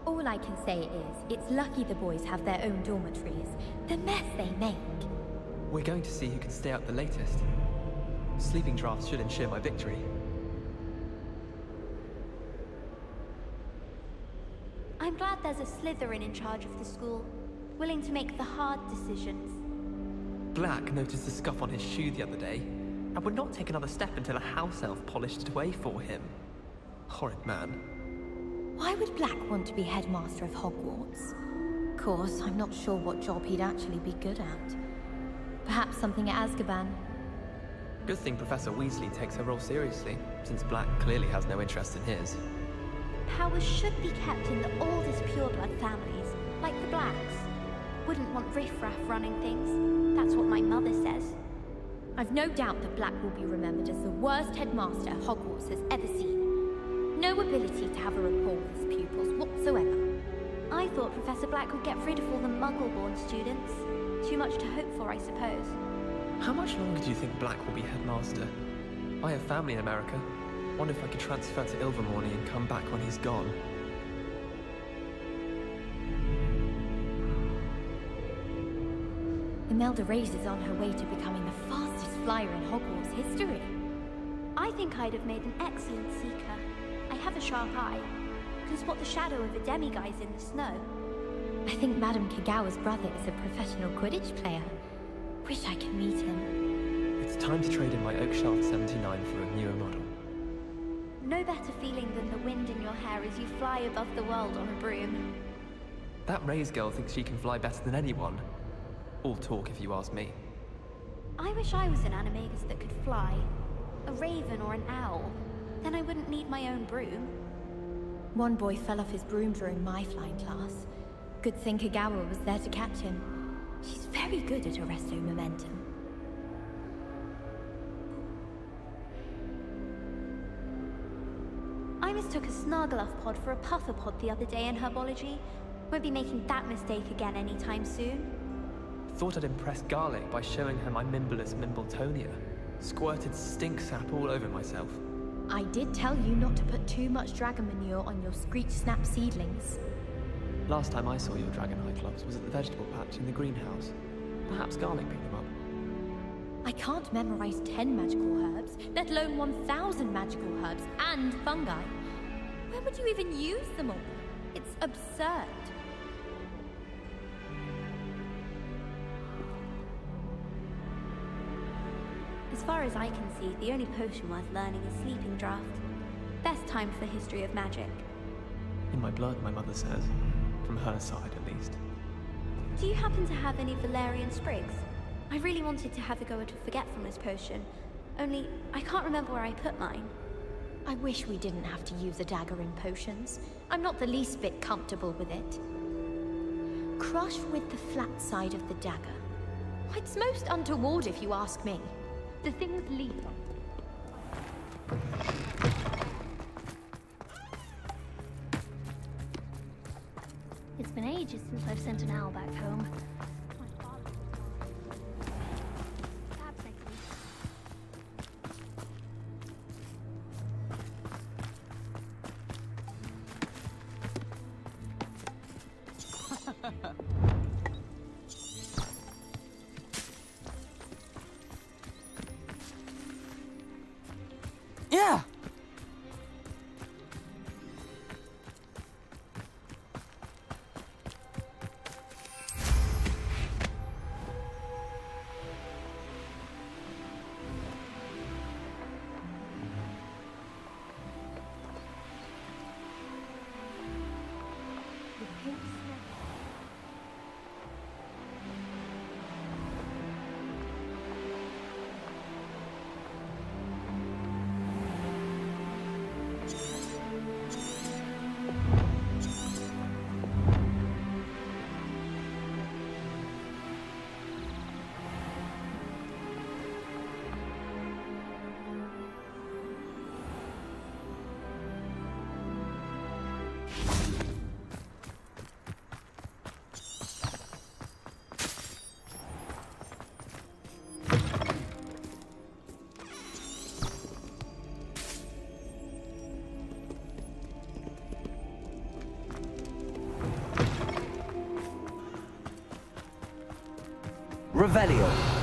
All I can say is, it's lucky the boys have their own dormitories. The mess they make. We're going to see who can stay up the latest. Sleeping drafts should ensure my victory. I'm glad there's a Slytherin in charge of the school, willing to make the hard decisions. Black noticed the scuff on his shoe the other day, and would not take another step until a house elf polished it away for him. Horrid man. Why would Black want to be headmaster of Hogwarts? Of course, I'm not sure what job he'd actually be good at. Perhaps something at Azkaban. Good thing Professor Weasley takes her role seriously, since Black clearly has no interest in his. Powers should be kept in the oldest pureblood families, like the Blacks. Wouldn't want riffraff running things. That's what my mother says. I've no doubt that Black will be remembered as the worst headmaster Hogwarts has ever seen. No ability to have a rapport with his pupils whatsoever. I thought Professor Black would get rid of all the Muggle-born students. Too much to hope for, I suppose. How much longer do you think Black will be headmaster? I have family in America. Wonder if I could transfer to Ilvermorny and come back when he's gone. Imelda Reyes is on her way to becoming the fastest flyer in Hogwarts history. I think I'd have made an excellent seeker. I have a sharp eye. Can spot the shadow of a demiguise in the snow. I think Madame Kagawa's brother is a professional Quidditch player. Wish I could meet him. It's time to trade in my Oakshaft 79 for a newer model. No better feeling than the wind in your hair as you fly above the world on a broom. That Reyes girl thinks she can fly better than anyone. All talk if you ask me. I wish I was an animagus that could fly. A raven or an owl. Then I wouldn't need my own broom. One boy fell off his broom during my flying class. Good thing Kagawa was there to catch him. She's very good at arresto momentum. I mistook a Snargaluff pod for a puffer pod the other day in herbology. Won't be making that mistake again anytime soon. Thought I'd impress Garlic by showing her my Mimbleless Mimbletonia. Squirted stink sap all over myself. I did tell you not to put too much dragon manure on your Screech Snap seedlings. Last time I saw your Dragonite clubs was at the vegetable patch in the greenhouse. Perhaps Garlic picked them up. I can't memorize 10 magical herbs, let alone 1,000 magical herbs and fungi. Where would you even use them all? It's absurd. As far as I can see, the only potion worth learning is Sleeping Draught. Best time for the history of magic. In my blood, my mother says. From her side, at least. Do you happen to have any Valerian sprigs? I really wanted to have a go at a forgetfulness potion. Only, I can't remember where I put mine. I wish we didn't have to use a dagger in potions. I'm not the least bit comfortable with it. Crush with the flat side of the dagger. It's most untoward if you ask me. The thing's lethal. It's been ages since I've sent an owl back home. Perhaps next week. Yeah! Revelio.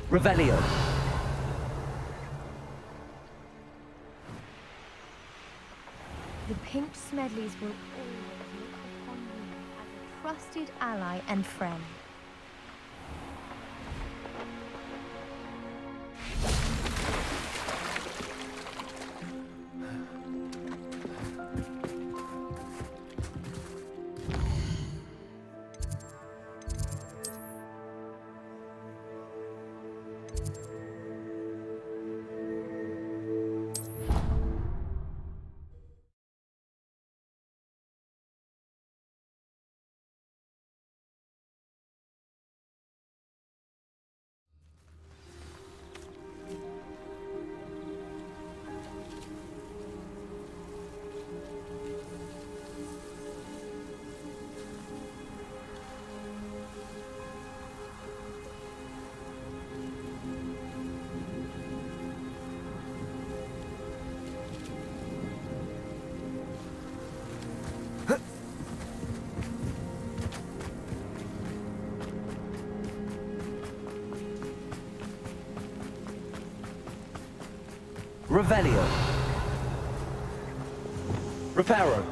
Revelio. The pink Smedleys will always look upon you as a trusted ally and friend. Revelio. Reparo.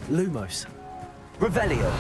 Lumos. Revelio.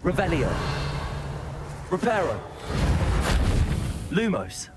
Revelio. Reparo. Lumos.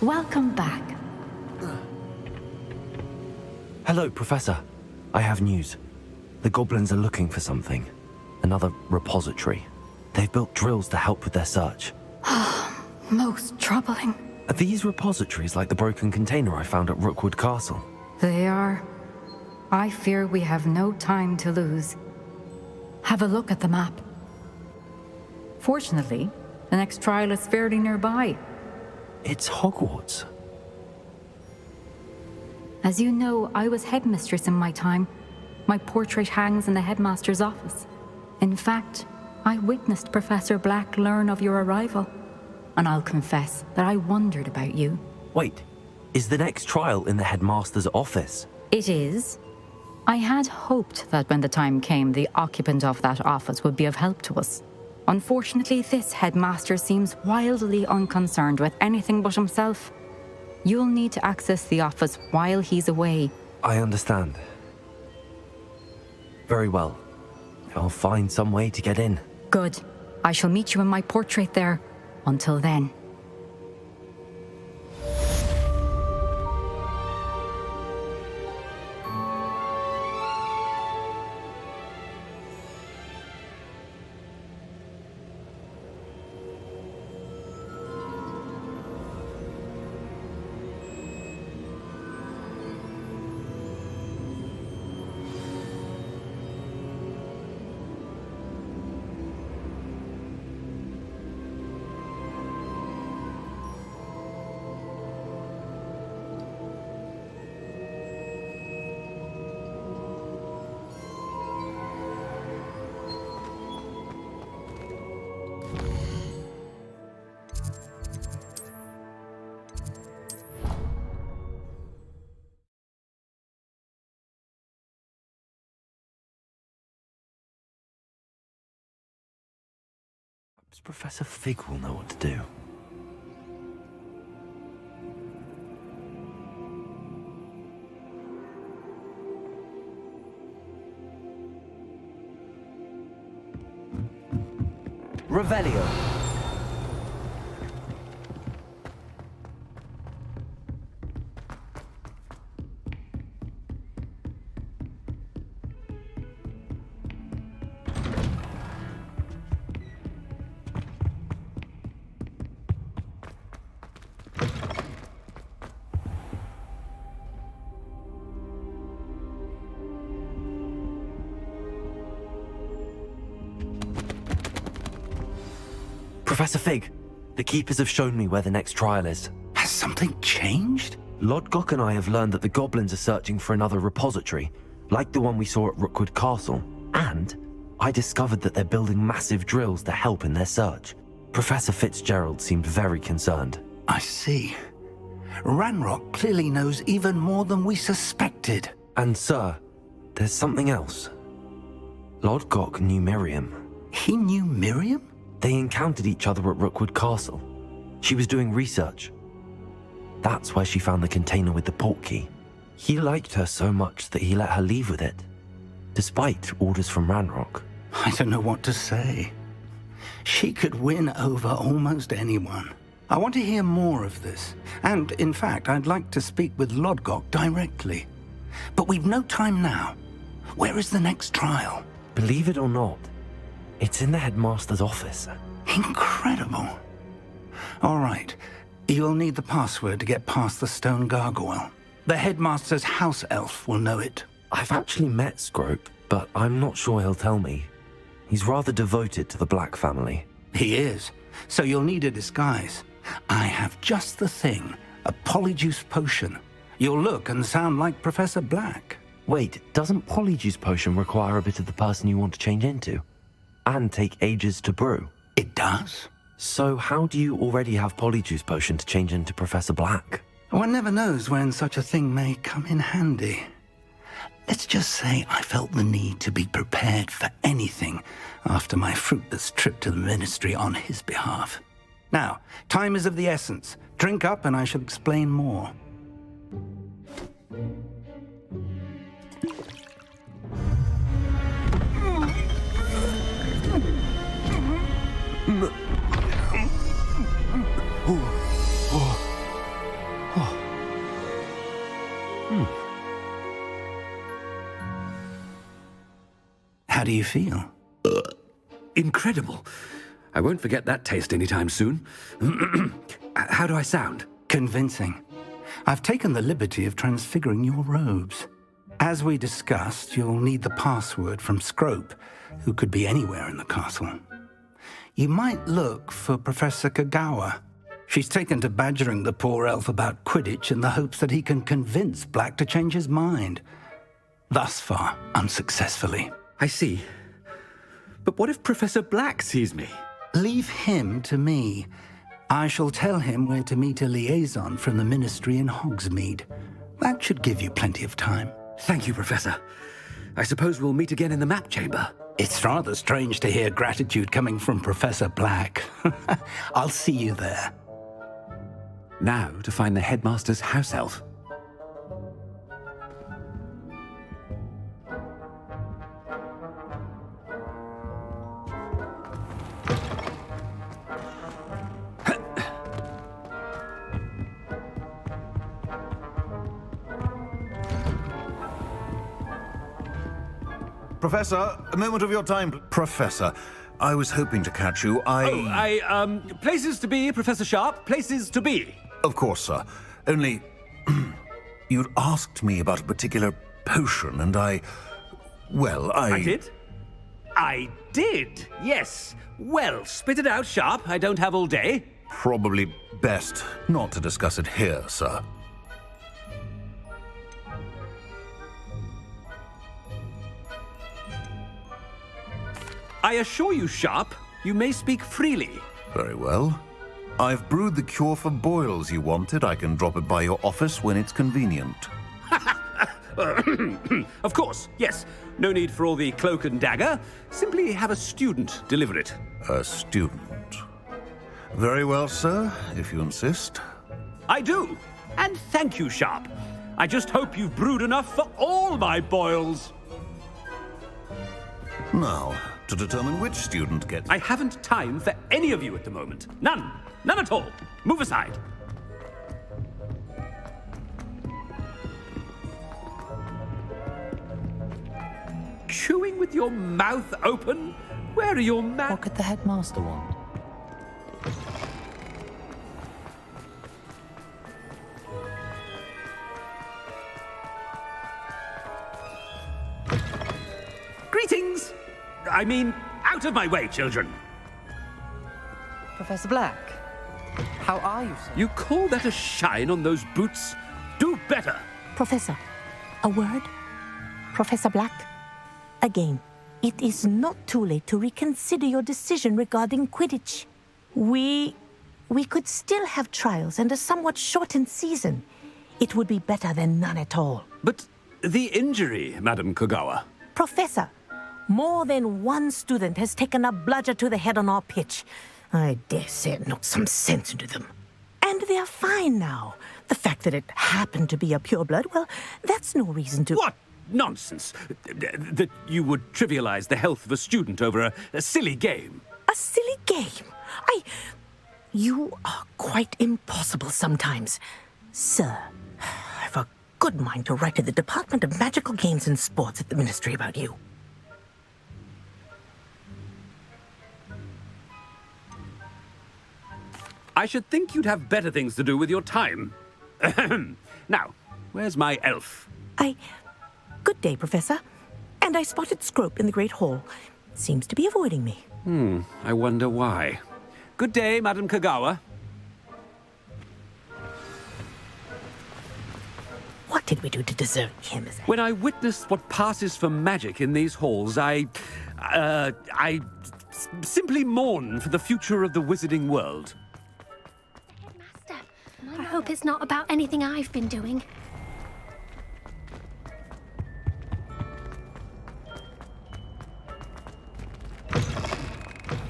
Welcome back. Hello, Professor. I have news. The goblins are looking for something. Another repository. They've built drills to help with their search. Most troubling. Are these repositories like the broken container I found at Rookwood Castle? They are. I fear we have no time to lose. Have a look at the map. Fortunately, the next trial is fairly nearby. It's Hogwarts. As you know, I was headmistress in my time. My portrait hangs in the headmaster's office. In fact, I witnessed Professor Black learn of your arrival. And I'll confess that I wondered about you. Wait, is the next trial in the headmaster's office? It is. I had hoped that when the time came, the occupant of that office would be of help to us. Unfortunately, this headmaster seems wildly unconcerned with anything but himself. You'll need to access the office while he's away. I understand. Very well. I'll find some way to get in. Good. I shall meet you in my portrait there. Until then. Professor Fig will know what to do. Revelio. Professor Fig, the Keepers have shown me where the next trial is. Has something changed? Lodgok and I have learned that the goblins are searching for another repository, like the one we saw at Rookwood Castle. And I discovered that they're building massive drills to help in their search. Professor Fitzgerald seemed very concerned. I see. Ranrock clearly knows even more than we suspected. And sir, there's something else. Lodgok knew Miriam. He knew Miriam? They encountered each other at Rookwood Castle. She was doing research. That's where she found the container with the portkey. He liked her so much that he let her leave with it, despite orders from Ranrock. I don't know what to say. She could win over almost anyone. I want to hear more of this. And, in fact, I'd like to speak with Lodgok directly. But we've no time now. Where is the next trial? Believe it or not, it's in the headmaster's office. Incredible. All right. You'll need the password to get past the stone gargoyle. The headmaster's house elf will know it. I've actually met Scrope, but I'm not sure he'll tell me. He's rather devoted to the Black family. He is. So you'll need a disguise. I have just the thing. A polyjuice potion. You'll look and sound like Professor Black. Wait, doesn't polyjuice potion require a bit of the person you want to change into? And take ages to brew? It does. So how do you already have polyjuice potion to change into Professor Black? One never knows when such a thing may come in handy. Let's just say I felt the need to be prepared for anything after my fruitless trip to the ministry on his behalf. Now, time is of the essence. Drink up and I shall explain more. How do you feel? Incredible. I won't forget that taste anytime soon. How do I sound? Convincing. I've taken the liberty of transfiguring your robes. As we discussed, you'll need the password from Scrope, who could be anywhere in the castle. You might look for Professor Kagawa. She's taken to badgering the poor elf about Quidditch in the hopes that he can convince Black to change his mind. Thus far, unsuccessfully. I see. But what if Professor Black sees me? Leave him to me. I shall tell him where to meet a liaison from the Ministry in Hogsmeade. That should give you plenty of time. Thank you, Professor. I suppose we'll meet again in the map chamber. It's rather strange to hear gratitude coming from Professor Black. I'll see you there. Now to find the headmaster's house elf. Professor, a moment of your time. Professor, I was hoping to catch you. Places to be, Professor Sharp. Places to be. Of course, sir. Only, you'd asked me about a particular potion, and I did? I did, yes. Well, spit it out, Sharp. I don't have all day. Probably best not to discuss it here, sir. I assure you, Sharp, you may speak freely. Very well. I've brewed the cure for boils you wanted. I can drop it by your office when it's convenient. Of course, yes. No need for all the cloak and dagger. Simply have a student deliver it. A student. Very well, sir, if you insist. I do. And thank you, Sharp. I just hope you've brewed enough for all my boils. Now, to determine which student gets... I haven't time for any of you at the moment. None. None at all. Move aside. Chewing with your mouth open? Where are your What could the headmaster want? Greetings! I mean, out of my way, children. Professor Black, how are you, sir? You call that a shine on those boots? Do better. Professor, a word? Professor Black? Again, it is not too late to reconsider your decision regarding Quidditch. We could still have trials and a somewhat shortened season. It would be better than none at all. But the injury, Madam Kagawa. Professor, more than one student has taken a bludger to the head on our pitch. I dare say it knocked some sense into them. And they're fine now. The fact that it happened to be a pureblood, well, that's no reason to... What nonsense! That you would trivialize the health of a student over a silly game. A silly game? You are quite impossible sometimes. Sir, I've a good mind to write to the Department of Magical Games and Sports at the Ministry about you. I should think you'd have better things to do with your time. Now, where's my elf? Good day, Professor. And I spotted Scrope in the Great Hall. Seems to be avoiding me. I wonder why. Good day, Madam Kagawa. What did we do to deserve him as When I witnessed what passes for magic in these halls, I simply mourn for the future of the wizarding world. I hope it's not about anything I've been doing.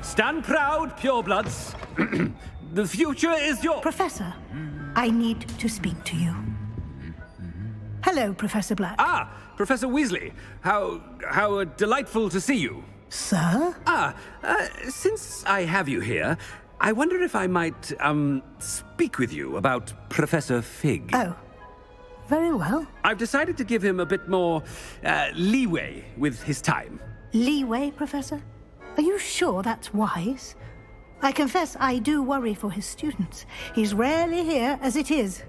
Stand proud, purebloods. The future is yours. Professor, I need to speak to you. Hello, Professor Black. Ah, Professor Weasley. How delightful to see you. Sir? Since I have you here, I wonder if I might, speak with you about Professor Fig. Oh, very well. I've decided to give him a bit more, leeway with his time. Leeway, Professor? Are you sure that's wise? I confess I do worry for his students. He's rarely here as it is.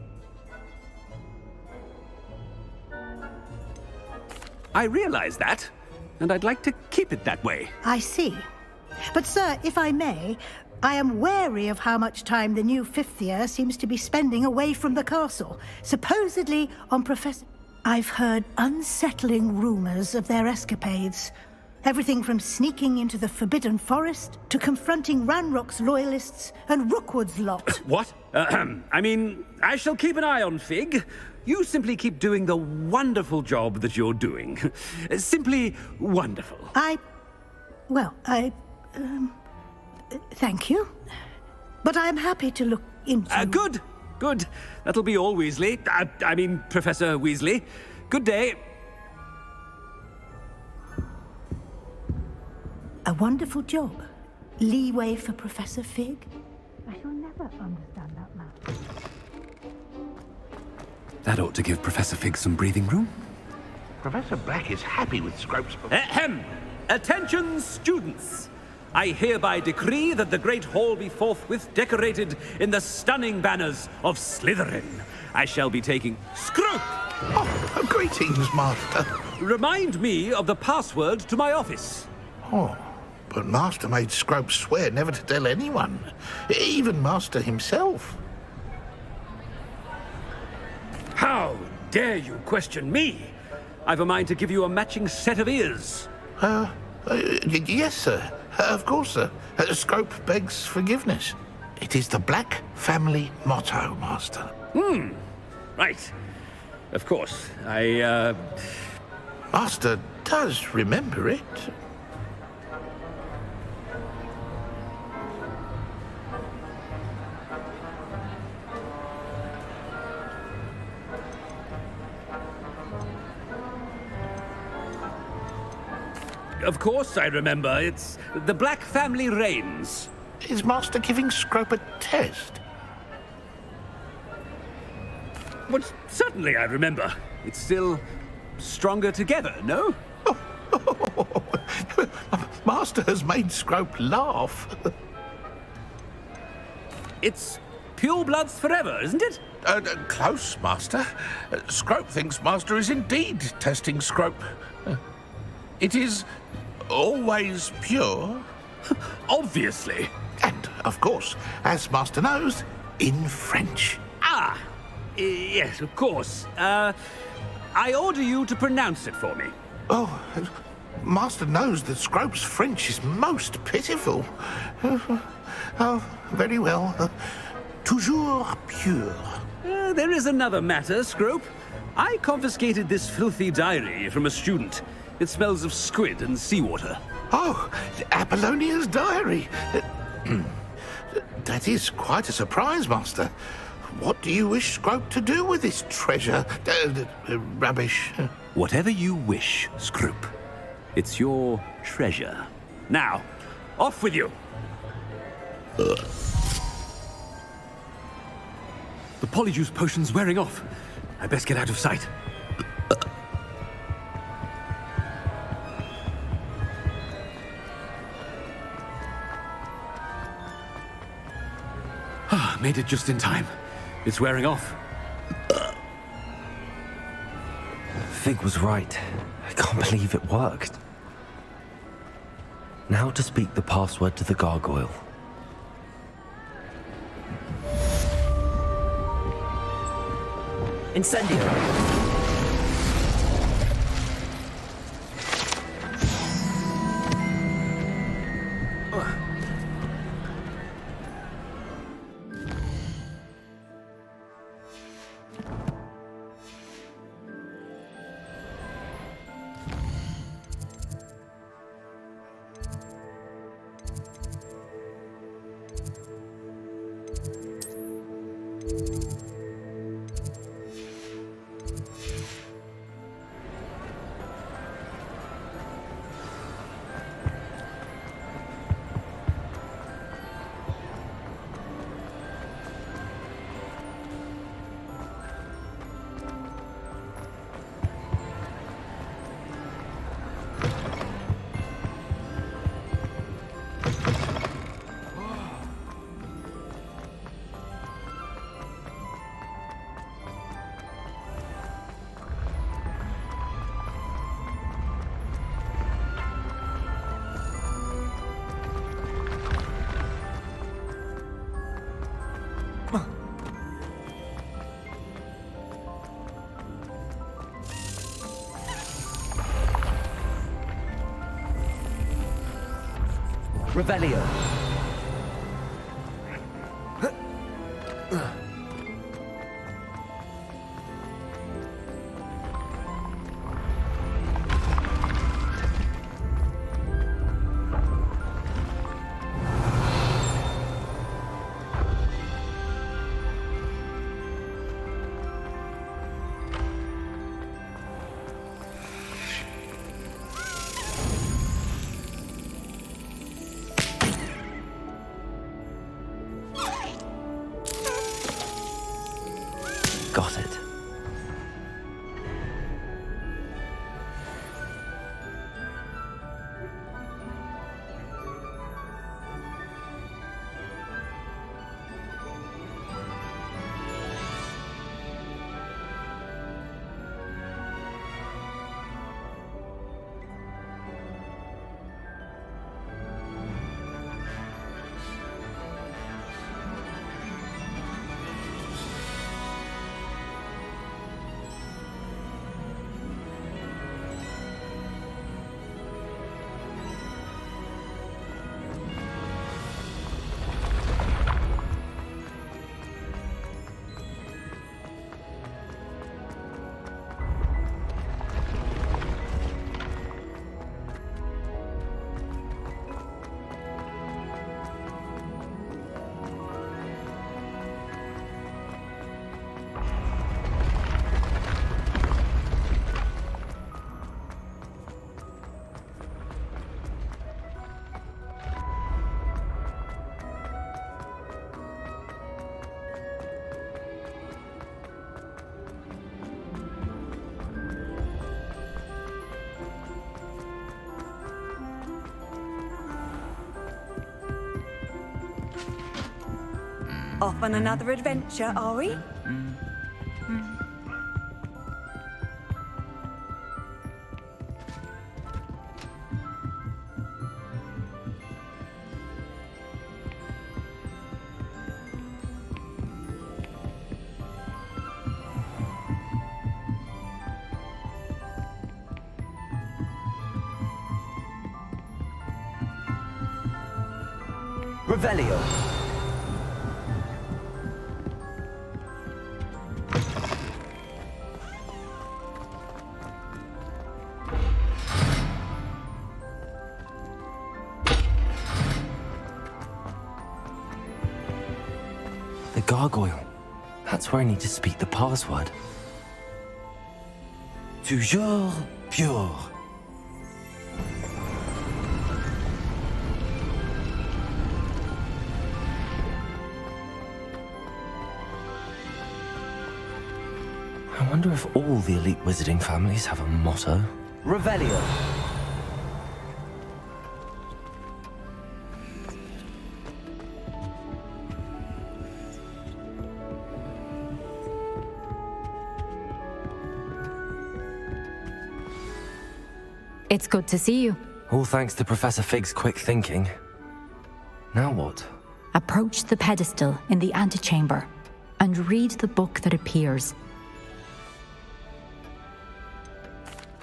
I realize that, and I'd like to keep it that way. I see. But, sir, if I may, I am wary of how much time the new fifth year seems to be spending away from the castle, supposedly on Professor... I've heard unsettling rumors of their escapades. Everything from sneaking into the Forbidden Forest to confronting Ranrock's loyalists and Rookwood's lot. What? I mean, I shall keep an eye on Fig. You simply keep doing the wonderful job that you're doing. Simply wonderful. Thank you. But I'm happy to look into... Good. Good. That'll be all, Weasley. I mean, Professor Weasley. Good day. A wonderful job. Leeway for Professor Fig. I shall never understand that man. That ought to give Professor Fig some breathing room. Professor Black is happy with Scrope's... Ahem! Attention, students! I hereby decree that the Great Hall be forthwith decorated in the stunning banners of Slytherin. I shall be taking... Scrope! Oh, greetings, Master. Remind me of the password to my office. Oh, but Master made Scrope swear never to tell anyone, even Master himself. How dare you question me? I've a mind to give you a matching set of ears. Yes, sir. Of course, sir. Scrope begs forgiveness. It is the Black family motto, Master. Right. Of course. Master does remember it. Of course I remember. It's the Black family reigns. Is Master giving Scrope a test? Well, certainly I remember. It's still stronger together, no? Master has made Scrope laugh. It's purebloods forever, isn't it? Close, Master. Scrope thinks Master is indeed testing Scrope. It is always pure. Obviously. And, of course, as Master knows, in French. Yes, of course. I order you to pronounce it for me. Oh, Master knows that Scrope's French is most pitiful. Oh, very well. Toujours pure. There is another matter, Scrope. I confiscated this filthy diary from a student. It smells of squid and seawater. Oh, Apollonia's diary. That is quite a surprise, Master. What do you wish Scrope to do with this treasure? Rubbish. Whatever you wish, Scrope. It's your treasure. Now, off with you. The polyjuice potion's wearing off. I best get out of sight. Made it just in time. It's wearing off. Fig was right. I can't believe it worked. Now to speak the password to the gargoyle. Incendio! Revelio. Got it. Off on another adventure, are we? Revelio. The gargoyle. That's where I need to speak the password. Toujours pure. I wonder if all the elite wizarding families have a motto. Revelio. It's good to see you. All thanks to Professor Fig's quick thinking. Now what? Approach the pedestal in the antechamber and read the book that appears.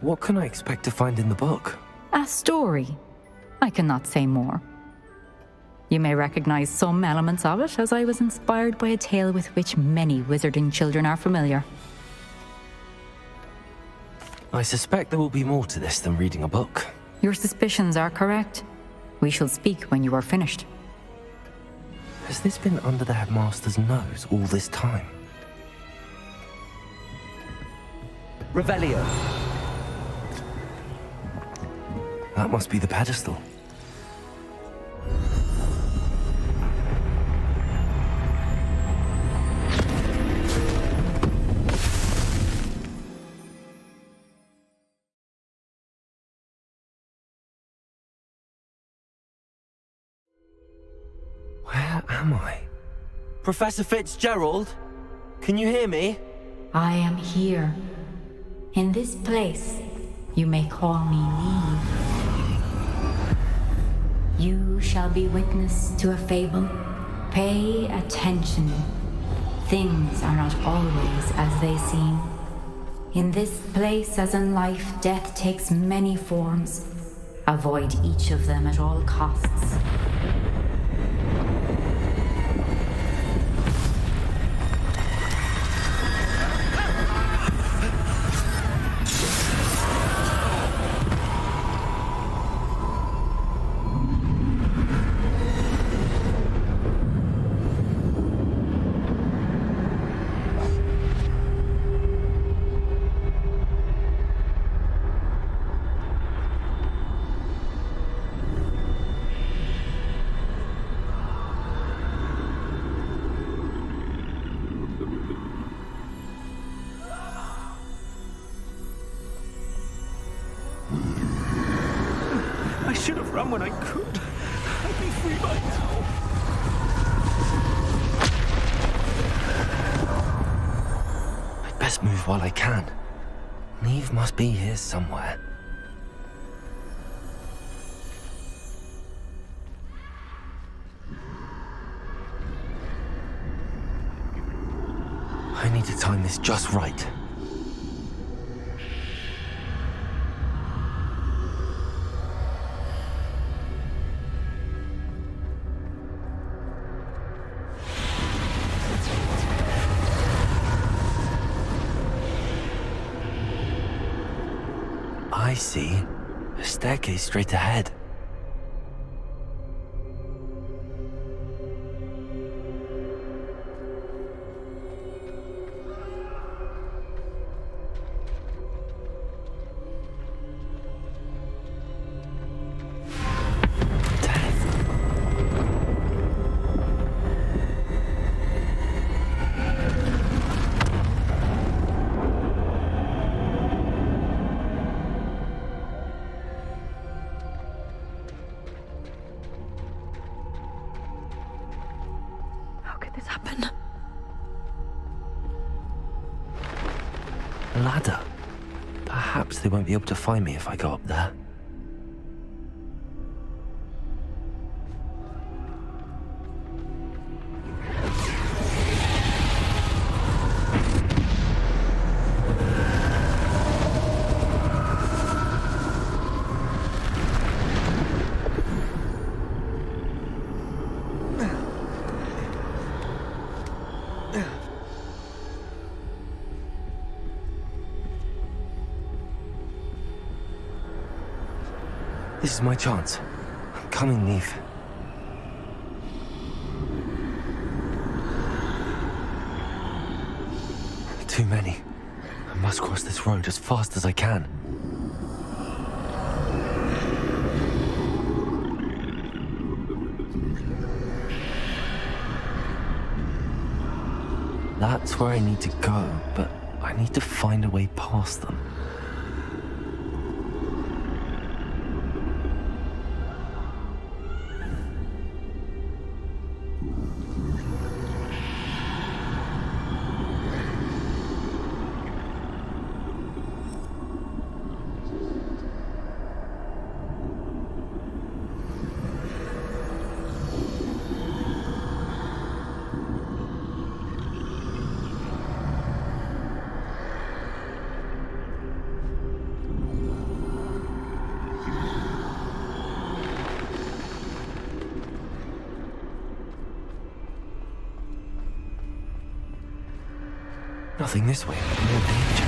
What can I expect to find in the book? A story. I cannot say more. You may recognize some elements of it, as I was inspired by a tale with which many wizarding children are familiar. I suspect there will be more to this than reading a book. Your suspicions are correct. We shall speak when you are finished. Has this been under the headmaster's nose all this time? Revelio. That must be the pedestal. Where am I? Professor Fitzgerald? Can you hear me? I am here. In this place, you may call me Neve. You shall be witness to a fable. Pay attention. Things are not always as they seem. In this place, as in life, death takes many forms. Avoid each of them at all costs. I should have run when I could. I'd be free by now. I'd best move while I can. Neve must be here somewhere. I need to time this just right. I see. A staircase straight ahead. Ladder. Perhaps they won't be able to find me if I go up there. This is my chance. I'm coming, Neve. Too many. I must cross this road as fast as I can. That's where I need to go, but I need to find a way past them. Nothing this way, but more danger.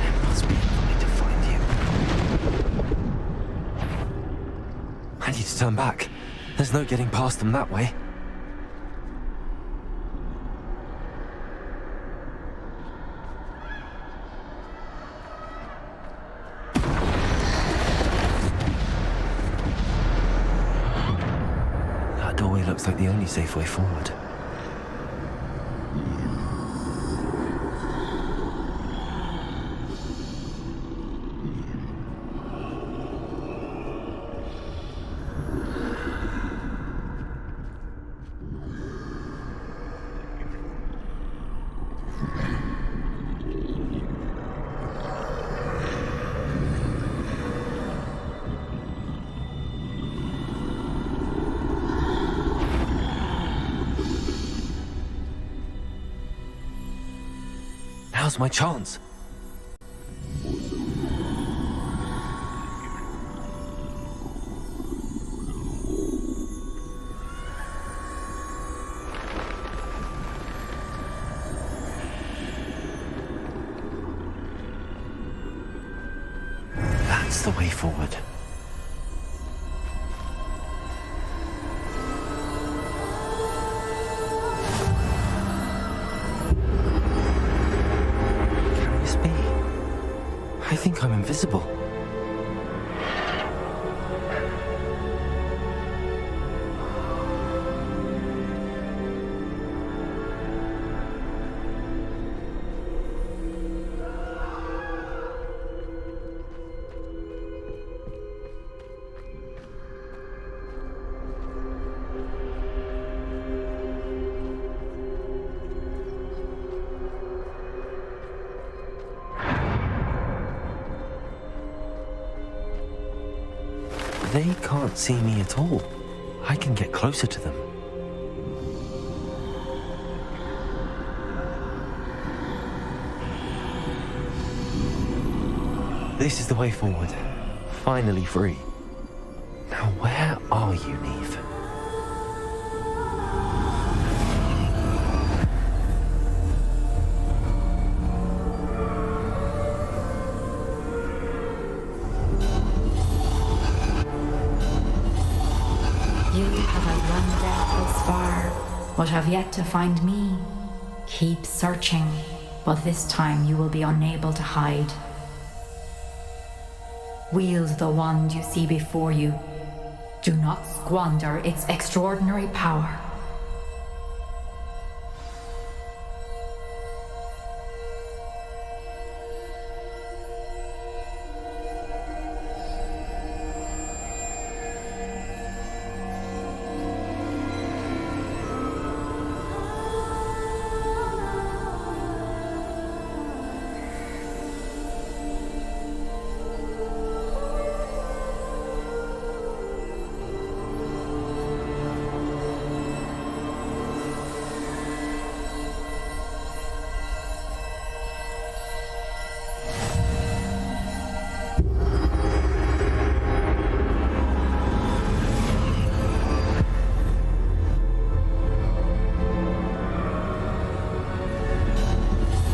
There must be another way to find you. I need to turn back. There's no getting past them that way. That doorway looks like the only safe way forward. Now's my chance. forward. Can this be? I think I'm invisible. They can't see me at all. I can get closer to them. This is the way forward. Finally free. Now where are you, Neve? You have wandered this far, but have yet to find me. Keep searching, but this time you will be unable to hide. Wield the wand you see before you. Do not squander its extraordinary power.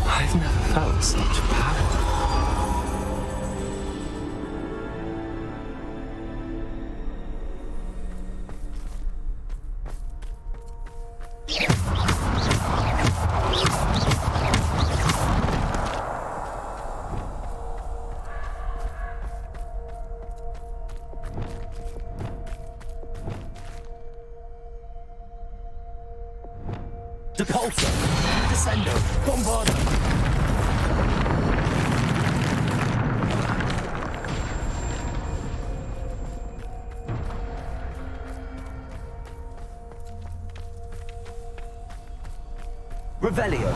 I've never felt such power. Depulsor! Descendo! Bombardo! Revelio!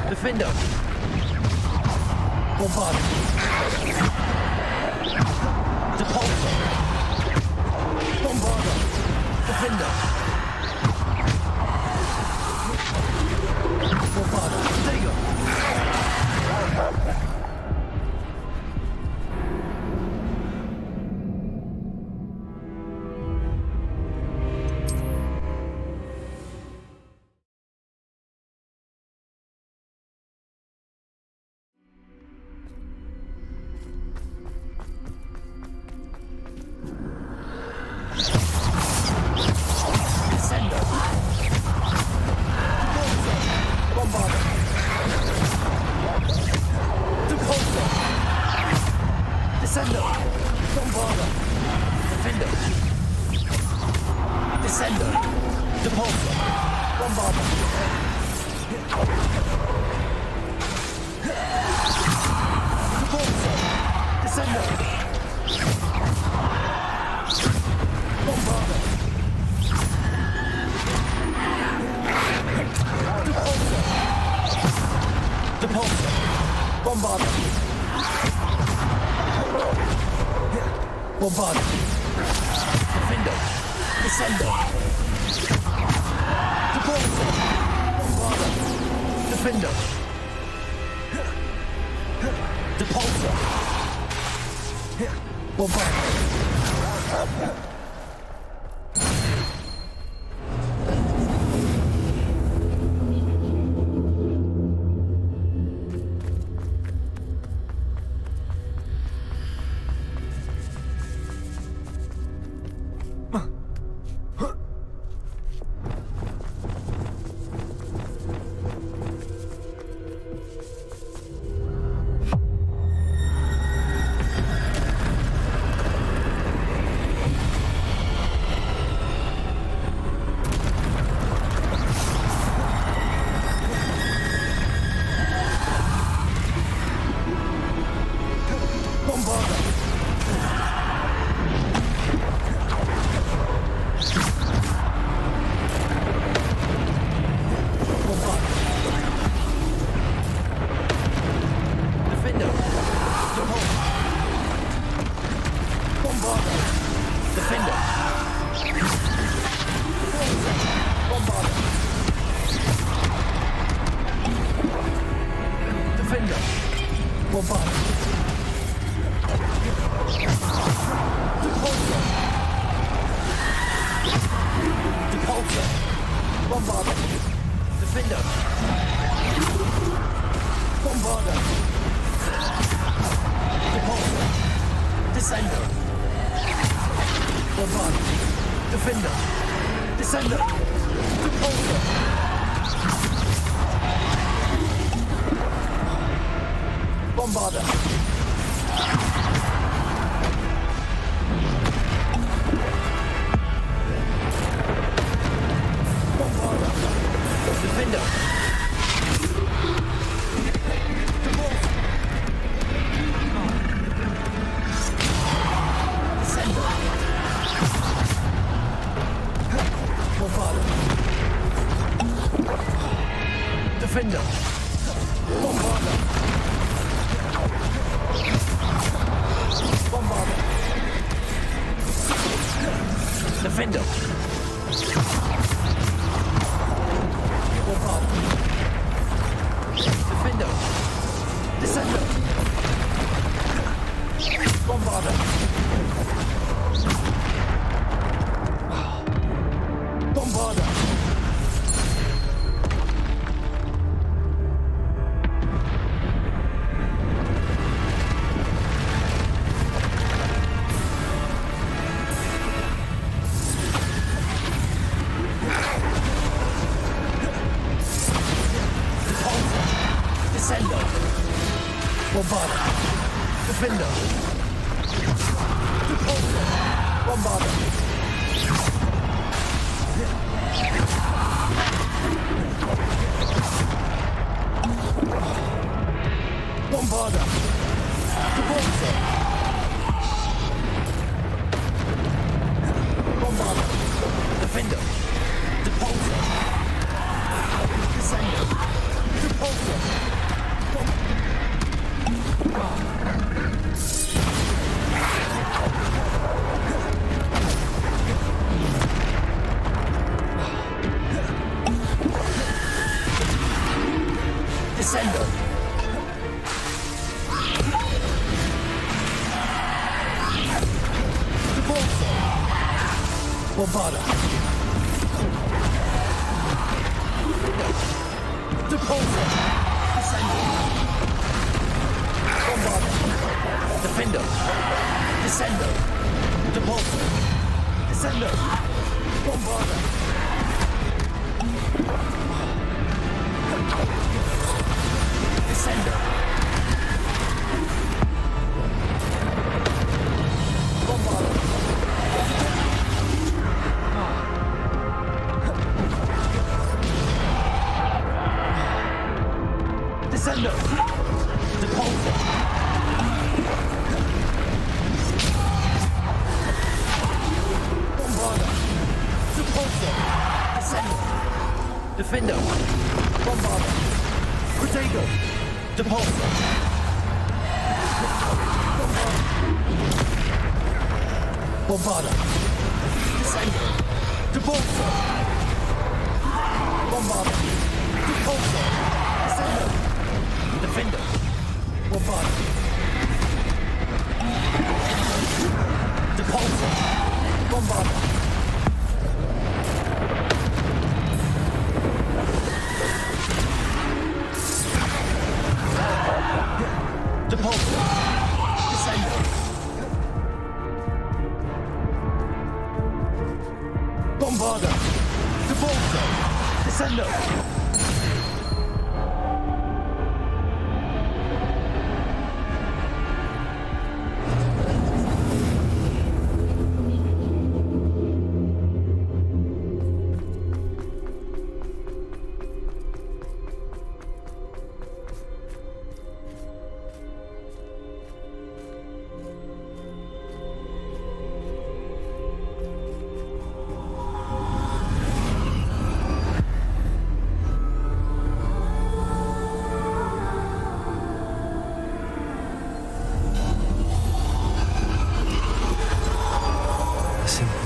Defender! Bombard! Depulsor! Bombarder! Defender! Depulsor. Bombarder. Bombarder. Defender. Descender. Depulsor. Bombarder. Defender. Depulsor. Bombarder. Defender. Bombarder. Protego. Depulsor. Bombarda. Descendo. Depulsor. Bombarda. Depulsor. Descendo. Defender. Bombarda. Depulsor. Bombarda. Depulsor. Descendo. Bombarda. Depulsor. Descendo.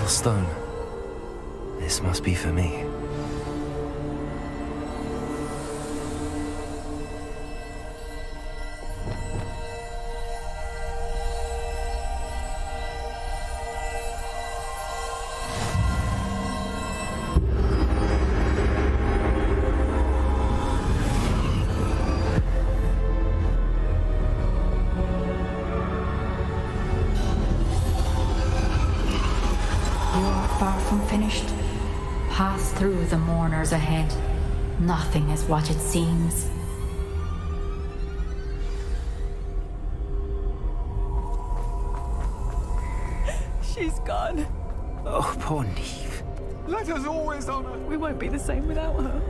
Stone. This must be for me. Far from finished. Pass through the mourners ahead. Nothing is what it seems. She's gone. Oh, poor Neve. Let us always honor. We won't be the same without her.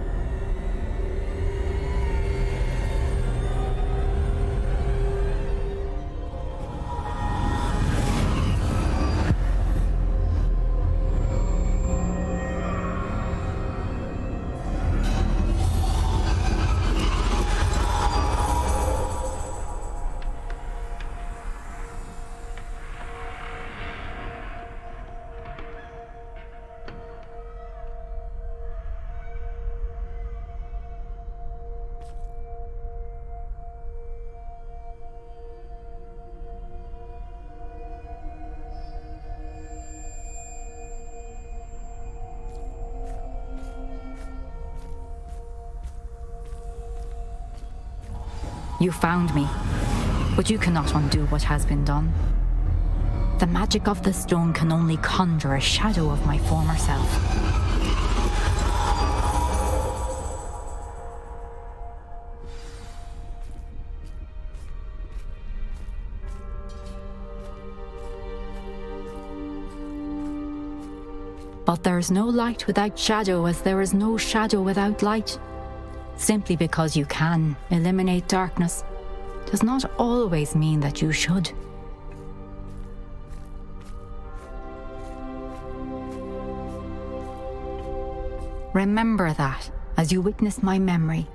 You found me, but you cannot undo what has been done. The magic of the stone can only conjure a shadow of my former self. But there is no light without shadow, as there is no shadow without light. Simply because you can eliminate darkness does not always mean that you should. Remember that as you witness my memory.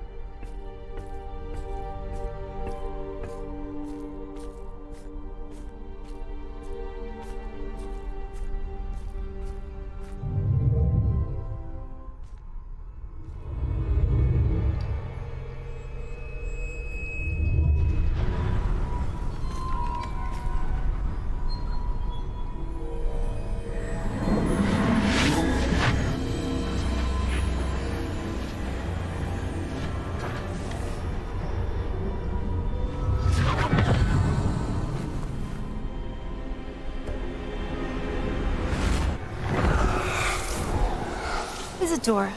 Isadora,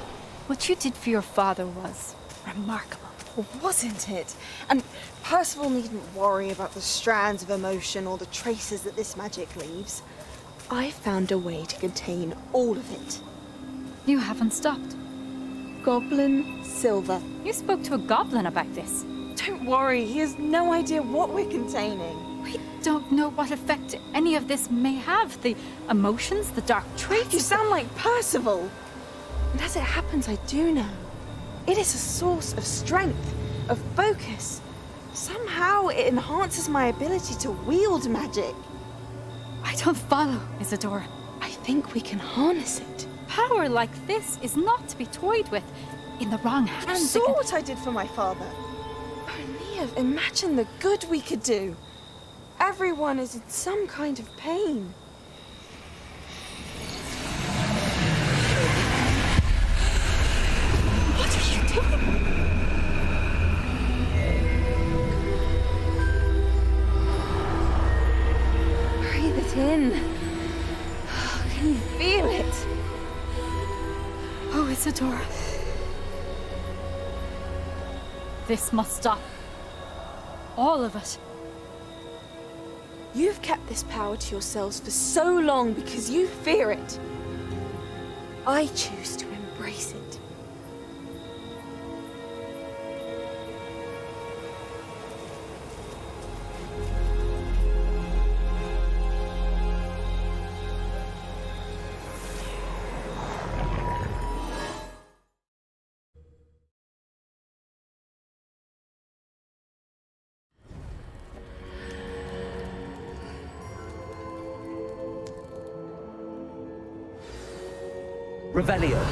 what you did for your father was remarkable. Wasn't it? And Percival needn't worry about the strands of emotion or the traces that this magic leaves. I found a way to contain all of it. You haven't stopped. Goblin silver. You spoke to a goblin about this. Don't worry, he has no idea what we're containing. We don't know what effect any of this may have. The emotions, the dark traits. You sound like Percival. And as it happens, I do know. It is a source of strength, of focus. Somehow it enhances my ability to wield magic. I don't follow, Isadora. I think we can harness it. Power like this is not to be toyed with. In the wrong You hands. saw what I did for my father. Oh, Nia, imagine the good we could do. Everyone is in some kind of pain. What are you doing? Breathe it in. Can you feel it? Oh, Isadora. This must stop. All of it. You've kept this power to yourselves for so long because you fear it. I choose to embrace it. Revelio.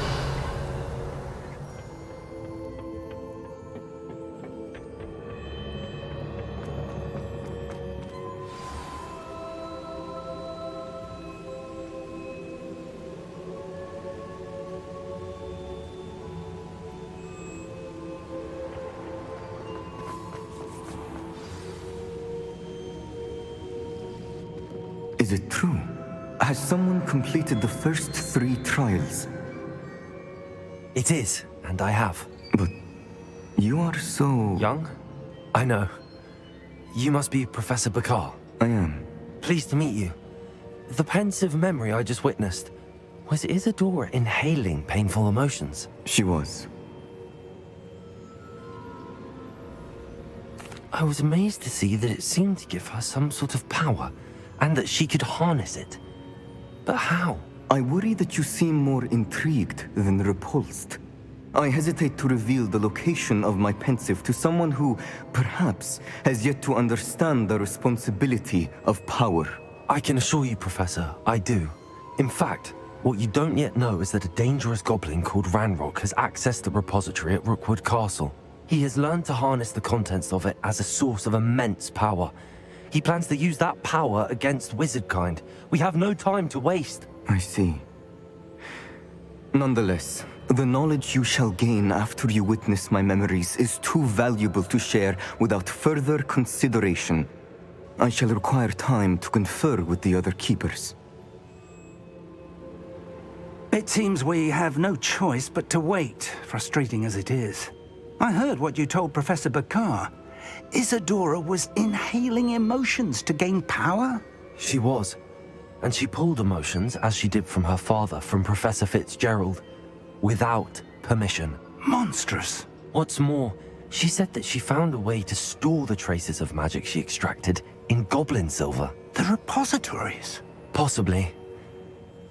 Is it true? Has someone completed the first 3 trials? It is, and I have. But you are so... Young? I know. You must be Professor Bakar. I am. Pleased to meet you. The pensive memory I just witnessed, was Isadora inhaling painful emotions? She was. I was amazed to see that it seemed to give her some sort of power, and that she could harness it. But how? I worry that you seem more intrigued than repulsed. I hesitate to reveal the location of my pensive to someone who, perhaps, has yet to understand the responsibility of power. I can assure you, Professor, I do. In fact, what you don't yet know is that a dangerous goblin called Ranrock has accessed the repository at Rookwood Castle. He has learned to harness the contents of it as a source of immense power. He plans to use that power against wizardkind. We have no time to waste. I see. Nonetheless, the knowledge you shall gain after you witness my memories is too valuable to share without further consideration. I shall require time to confer with the other keepers. It seems we have no choice but to wait, frustrating as it is. I heard what you told Professor Bakar. Isadora was inhaling emotions to gain power? She was. And she pulled emotions, as she did from her father, from Professor Fitzgerald, without permission. Monstrous. What's more, she said that she found a way to store the traces of magic she extracted in goblin silver. The repositories? Possibly.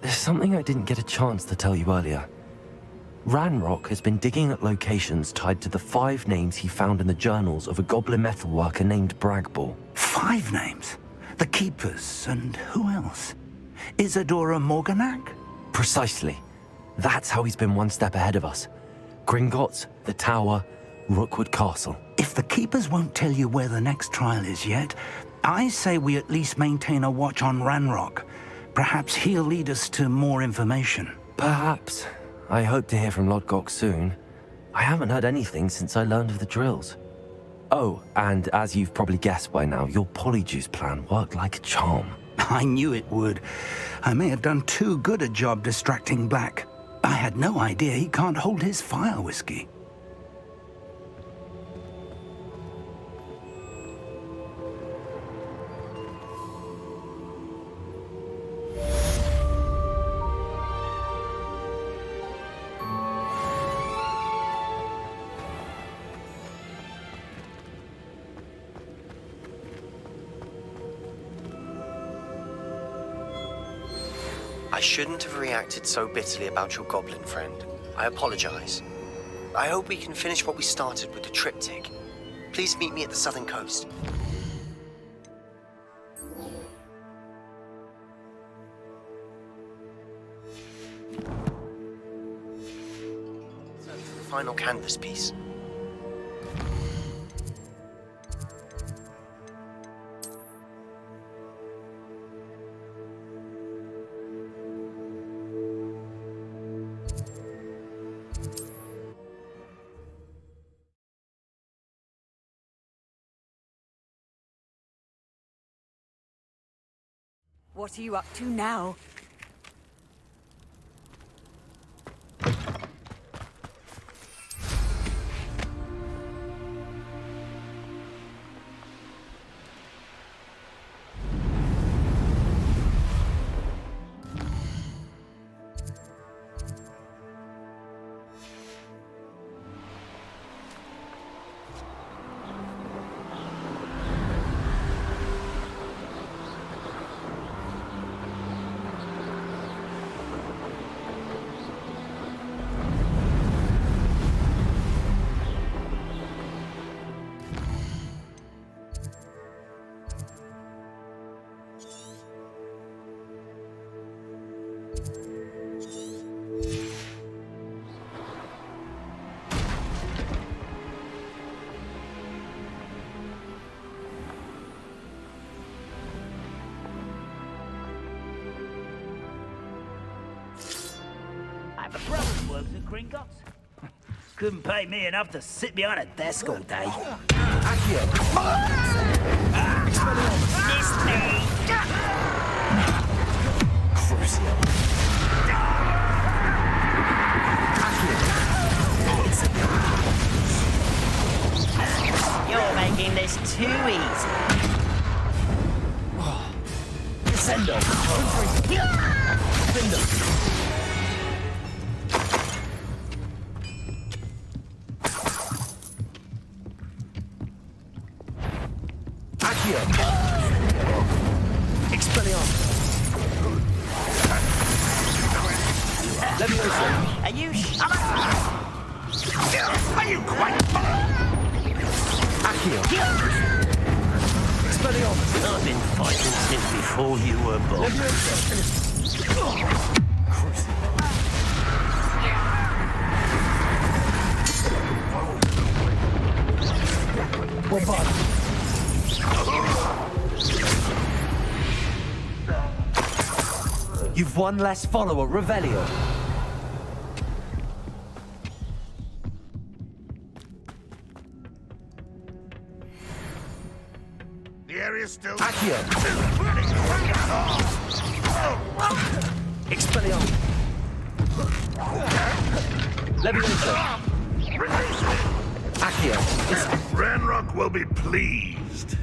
There's something I didn't get a chance to tell you earlier. Ranrock has been digging at locations tied to the 5 names he found in the journals of a goblin metalworker named Bragball. 5 names? The Keepers, and who else? Isadora Morganac? Precisely. That's how he's been one step ahead of us. Gringotts, the Tower, Rookwood Castle. If the Keepers won't tell you where the next trial is yet, I say we at least maintain a watch on Ranrock. Perhaps he'll lead us to more information. Perhaps. I hope to hear from Lodgok soon. I haven't heard anything since I learned of the drills. Oh, and as you've probably guessed by now, your Polyjuice plan worked like a charm. I knew it would. I may have done too good a job distracting Black. I had no idea he can't hold his fire whiskey. I shouldn't have reacted so bitterly about your goblin friend. I apologize. I hope we can finish what we started with the triptych. Please meet me at the southern coast. Search for the final canvas piece. What are you up to now? My brother works at Gringotts. Couldn't pay me enough to sit behind a desk all day. Miss me! You're making this too easy. Descendo. Are you shut up? Are you quite... I've been fighting since before you were born. You've one less follower, Revelio. The area's still... Accio! Expelliarmus! Levioso! Accio! Ranrock will be pleased.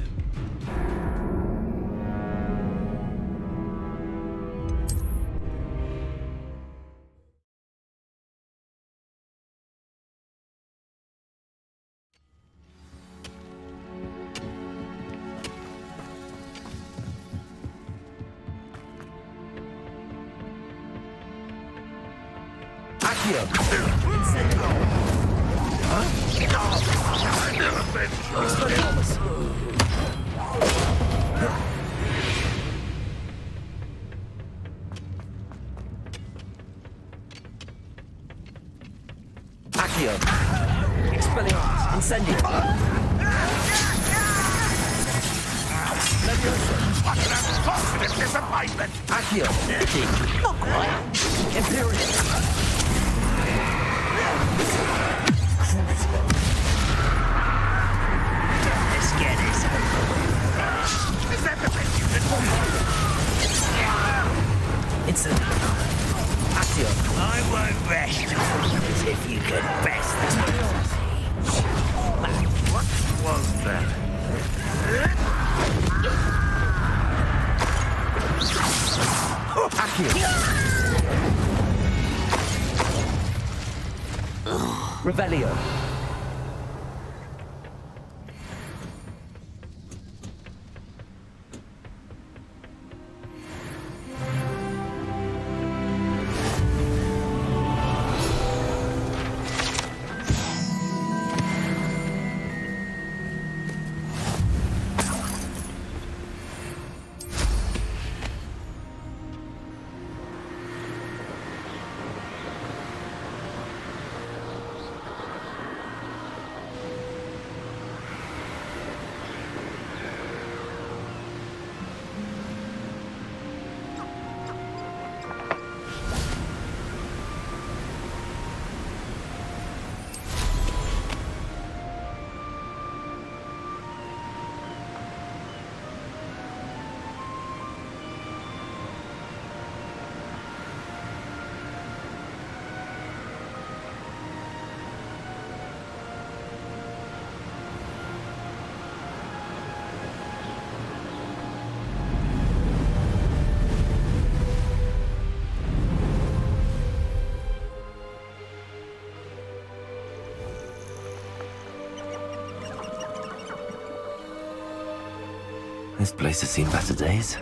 Accio! Expelliarmus! Incendio! Positive disappointment! Accio! Not quite. Imperial! Let's get this over with. Is that the best you can do? Incendio! Accio! I won't rest as if you could best the What was that? Revelio. This place has seen better days.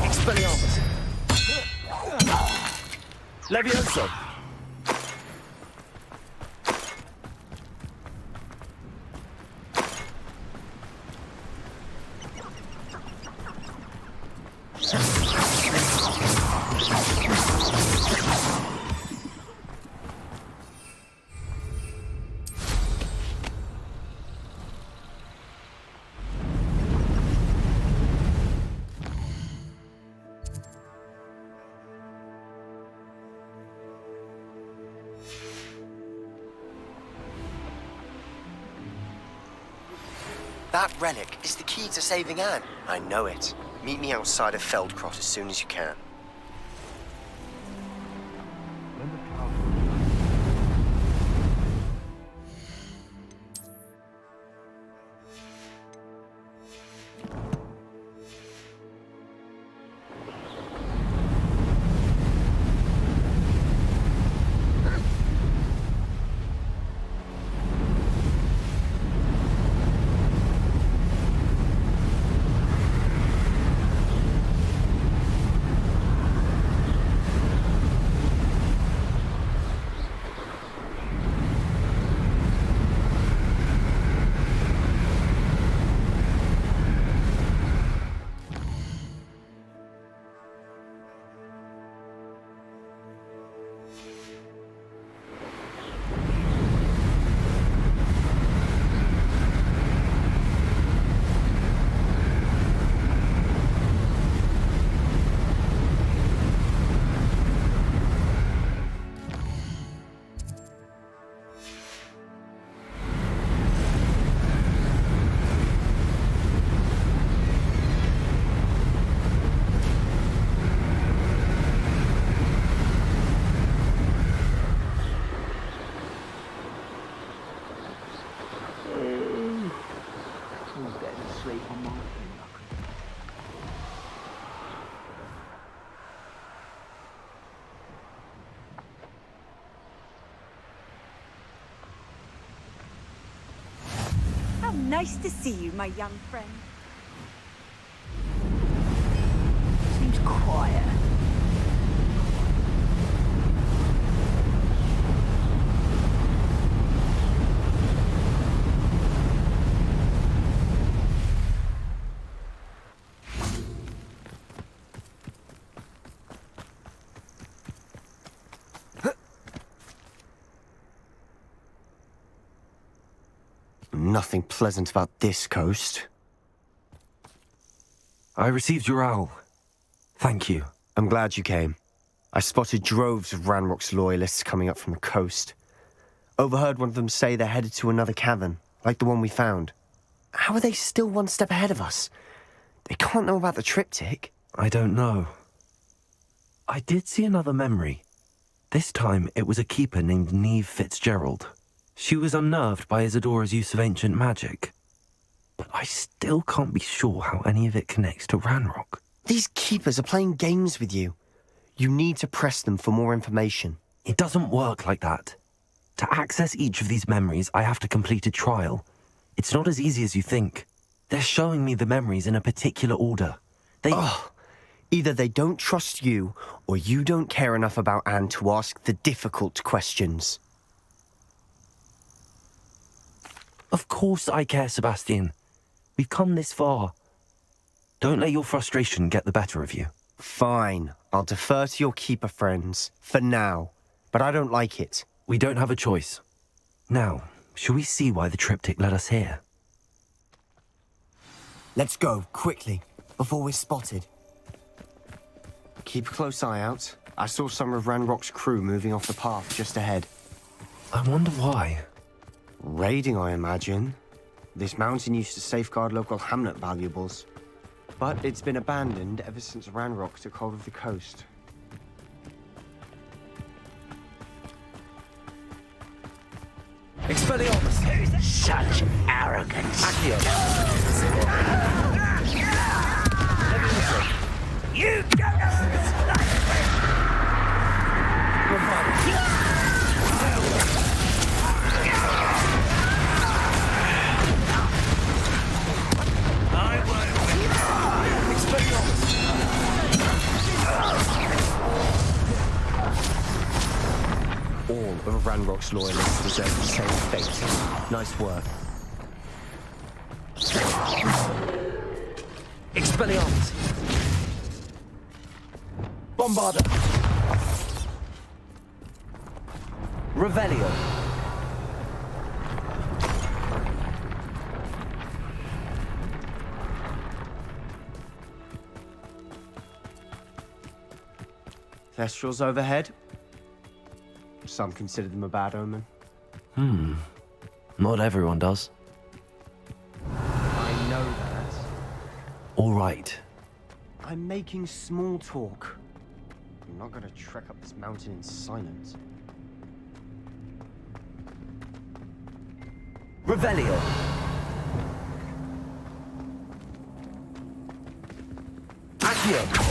Expelliarmus. Levioso. That relic is the key to saving Anne. I know it. Meet me outside of Feldcroft as soon as you can. Nice to see you, my young friend. Seems quiet. Nothing pleasant about this coast. I received your owl. Thank you. I'm glad you came. I spotted droves of Ranrock's loyalists coming up from the coast. Overheard one of them say they're headed to another cavern, like the one we found. How are they still one step ahead of us? They can't know about the triptych. I don't know. I did see another memory. This time it was a keeper named Neve Fitzgerald. She was unnerved by Isadora's use of ancient magic. But I still can't be sure how any of it connects to Ranrock. These keepers are playing games with you. You need to press them for more information. It doesn't work like that. To access each of these memories, I have to complete a trial. It's not as easy as you think. They're showing me the memories in a particular order. Either they don't trust you, or you don't care enough about Anne to ask the difficult questions. Of course I care, Sebastian. We've come this far. Don't let your frustration get the better of you. Fine. I'll defer to your keeper friends, for now. But I don't like it. We don't have a choice. Now, shall we see why the triptych led us here? Let's go, quickly, before we're spotted. Keep a close eye out. I saw some of Ranrock's crew moving off the path just ahead. I wonder why. Raiding, I imagine. This mountain used to safeguard local hamlet valuables. But it's been abandoned ever since Ranrock took hold of the coast. Expelliarmus! Such arrogance. Accio! You don't know. All of Ranrock's loyalists deserve the same fate. Nice work. Expelliarmus! Bombarda! Revelio! Thestrals overhead. Some consider them a bad omen. Not everyone does. I know that. All right. I'm making small talk. I'm not gonna trek up this mountain in silence. Revelio! Accio!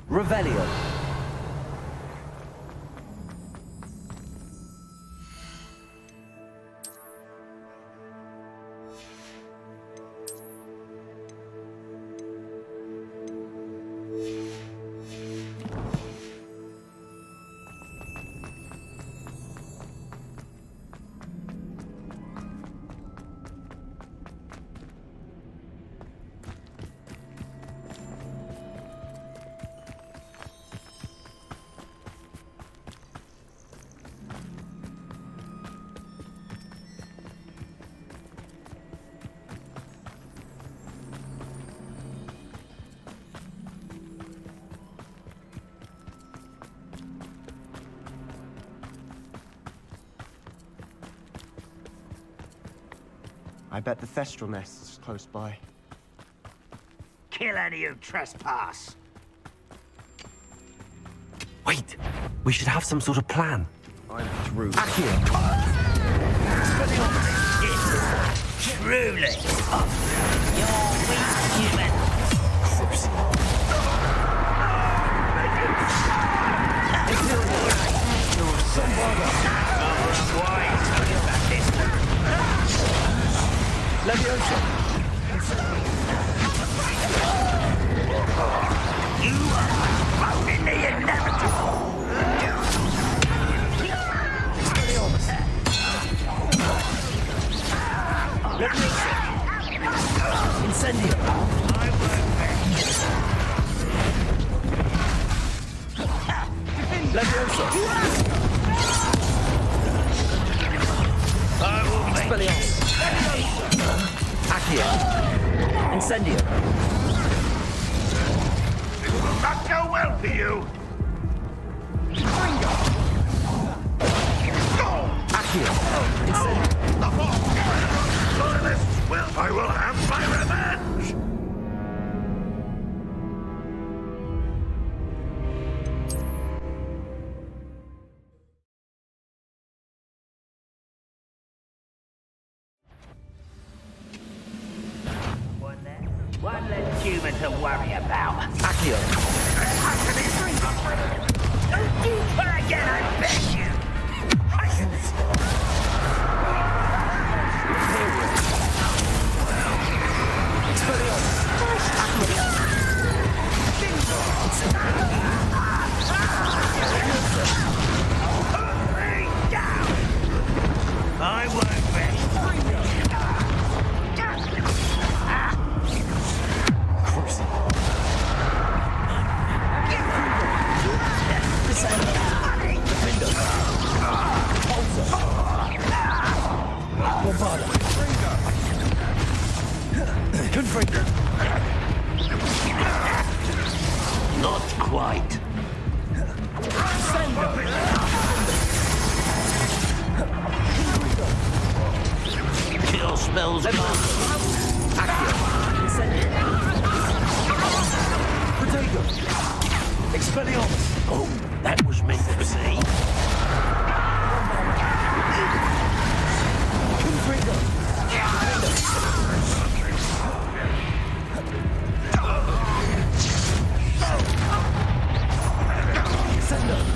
Revelio! I bet the Thestral nest is close by. Kill any who trespass. Wait! We should have some sort of plan. I'm through. Accio! Truly. You're weak human. Leviosa! You are in the inevitable. Expelliarmus! Leviosa! Incendio! Leviosa! I will make Expelliarmus! Accio! Incendio! It will not go well for you. Accio! Incendio! Loyalists, well, I will have my revenge. One less human to worry about. Accio! Don't do that again, I beg you! I won't rest. Defender! spells gone. Accio. Incendio. Protego. Expelliarmus. Oh, that was meant for me. Confringo.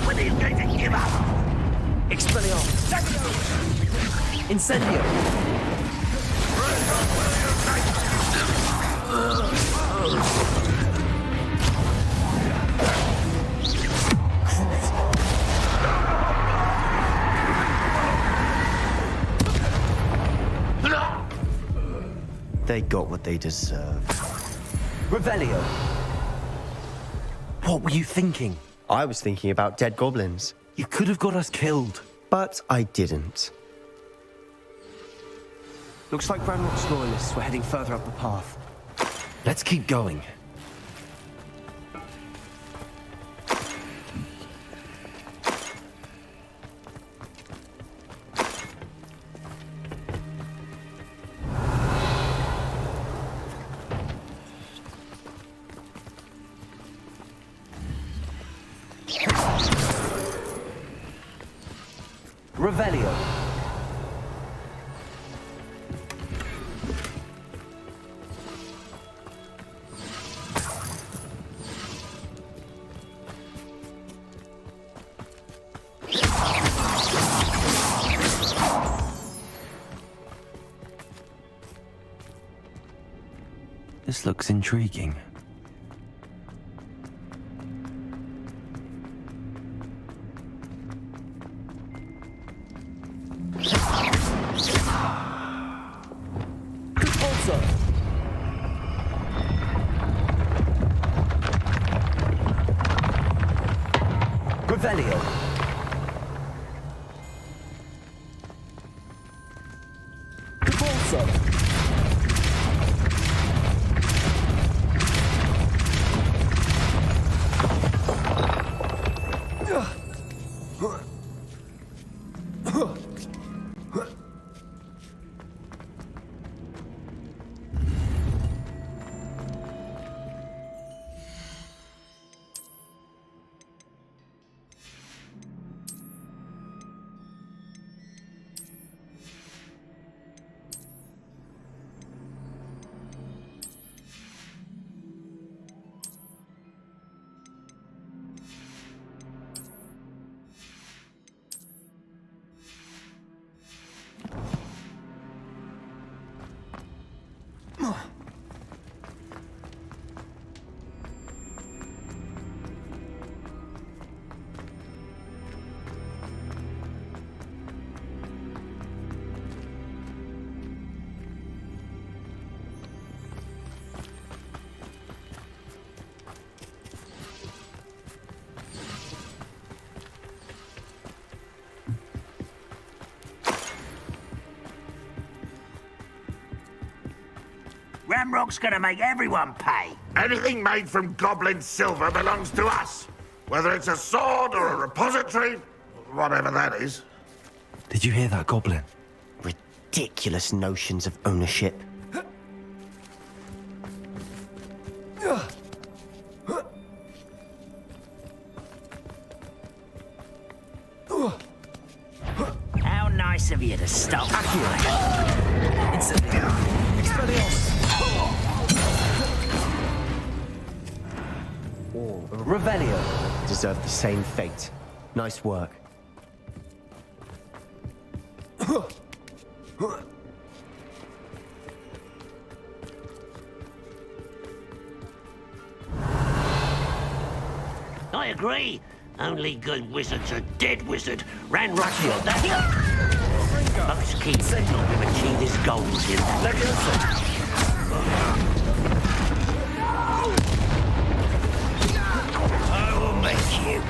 When are you going to give up? Expelliarmus. Incendio. They got what they deserved. Revelio. What were you thinking? I was thinking about dead goblins. You could have got us killed. But I didn't. Looks like Ranrock's loyalists were heading further up the path. Let's keep going. Revelio. This looks intriguing. Revelio. Repulso. Ramrock's gonna make everyone pay. Anything made from goblin silver belongs to us. Whether it's a sword or a repository, whatever that is. Did you hear that, Goblin? Ridiculous notions of ownership. How nice of you to stop. Incendio. Expelliarmus. Revelio. Deserve the same fate. Nice work. I agree. Only good wizards are dead wizard. Ranrock got that. Most key said not to achieve his goals in I will make you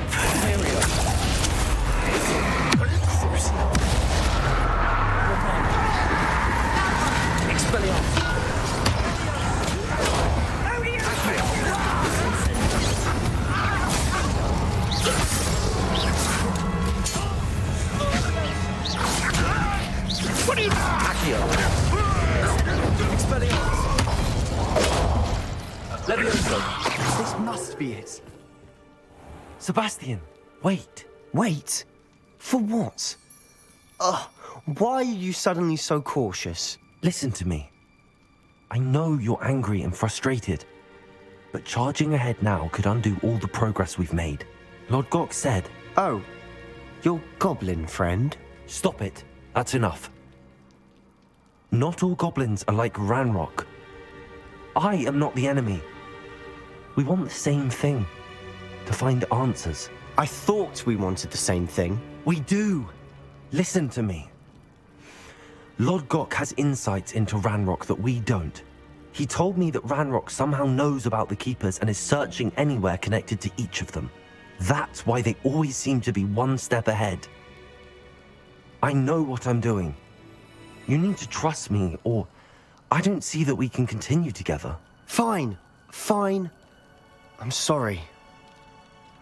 Expelliarmus. What are you... Accio. must be it. Sebastian, wait. Wait? For what? Why are you suddenly so cautious? Listen to me. I know you're angry and frustrated, but charging ahead now could undo all the progress we've made. Lord Gok said... Oh, your goblin friend? Stop it. That's enough. Not all goblins are like Ranrock. I am not the enemy. We want the same thing. To find answers. I thought we wanted the same thing. We do. Listen to me. Lord Gok has insights into Ranrock that we don't. He told me that Ranrock somehow knows about the Keepers and is searching anywhere connected to each of them. That's why they always seem to be one step ahead. I know what I'm doing. You need to trust me, or I don't see that we can continue together. Fine. I'm sorry.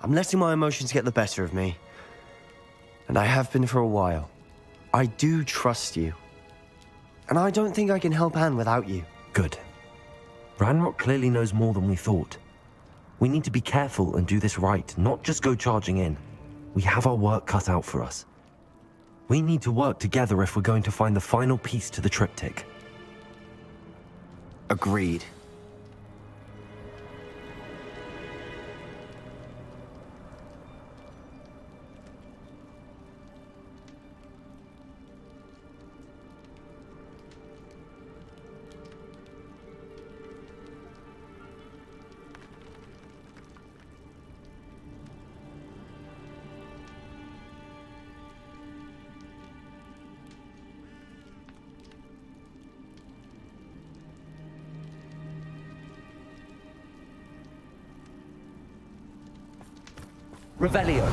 I'm letting my emotions get the better of me. And I have been for a while. I do trust you. And I don't think I can help Anne without you. Good. Ranrock clearly knows more than we thought. We need to be careful and do this right, not just go charging in. We have our work cut out for us. We need to work together if we're going to find the final piece to the triptych. Agreed. Revelio.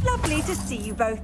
Lovely to see you both.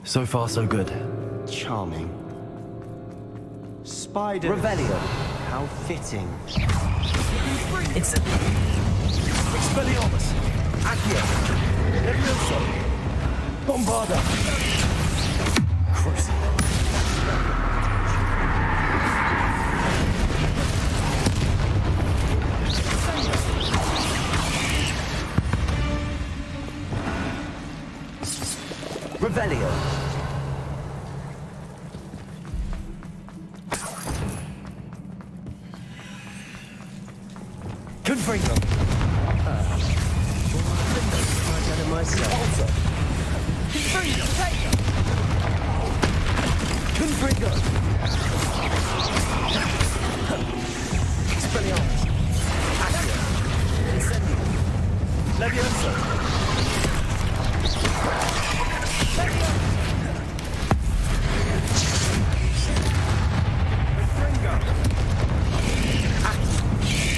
So far, so good. Charming. Spider. Revelio. How fitting. It's Expelliarmus. Accio. Levioso. Bombarda. Crucible. Revelio. Confringo. I did it myself. Also. Confringo. Confringo. Expelliarmus. Accio. Incendio. Levioso.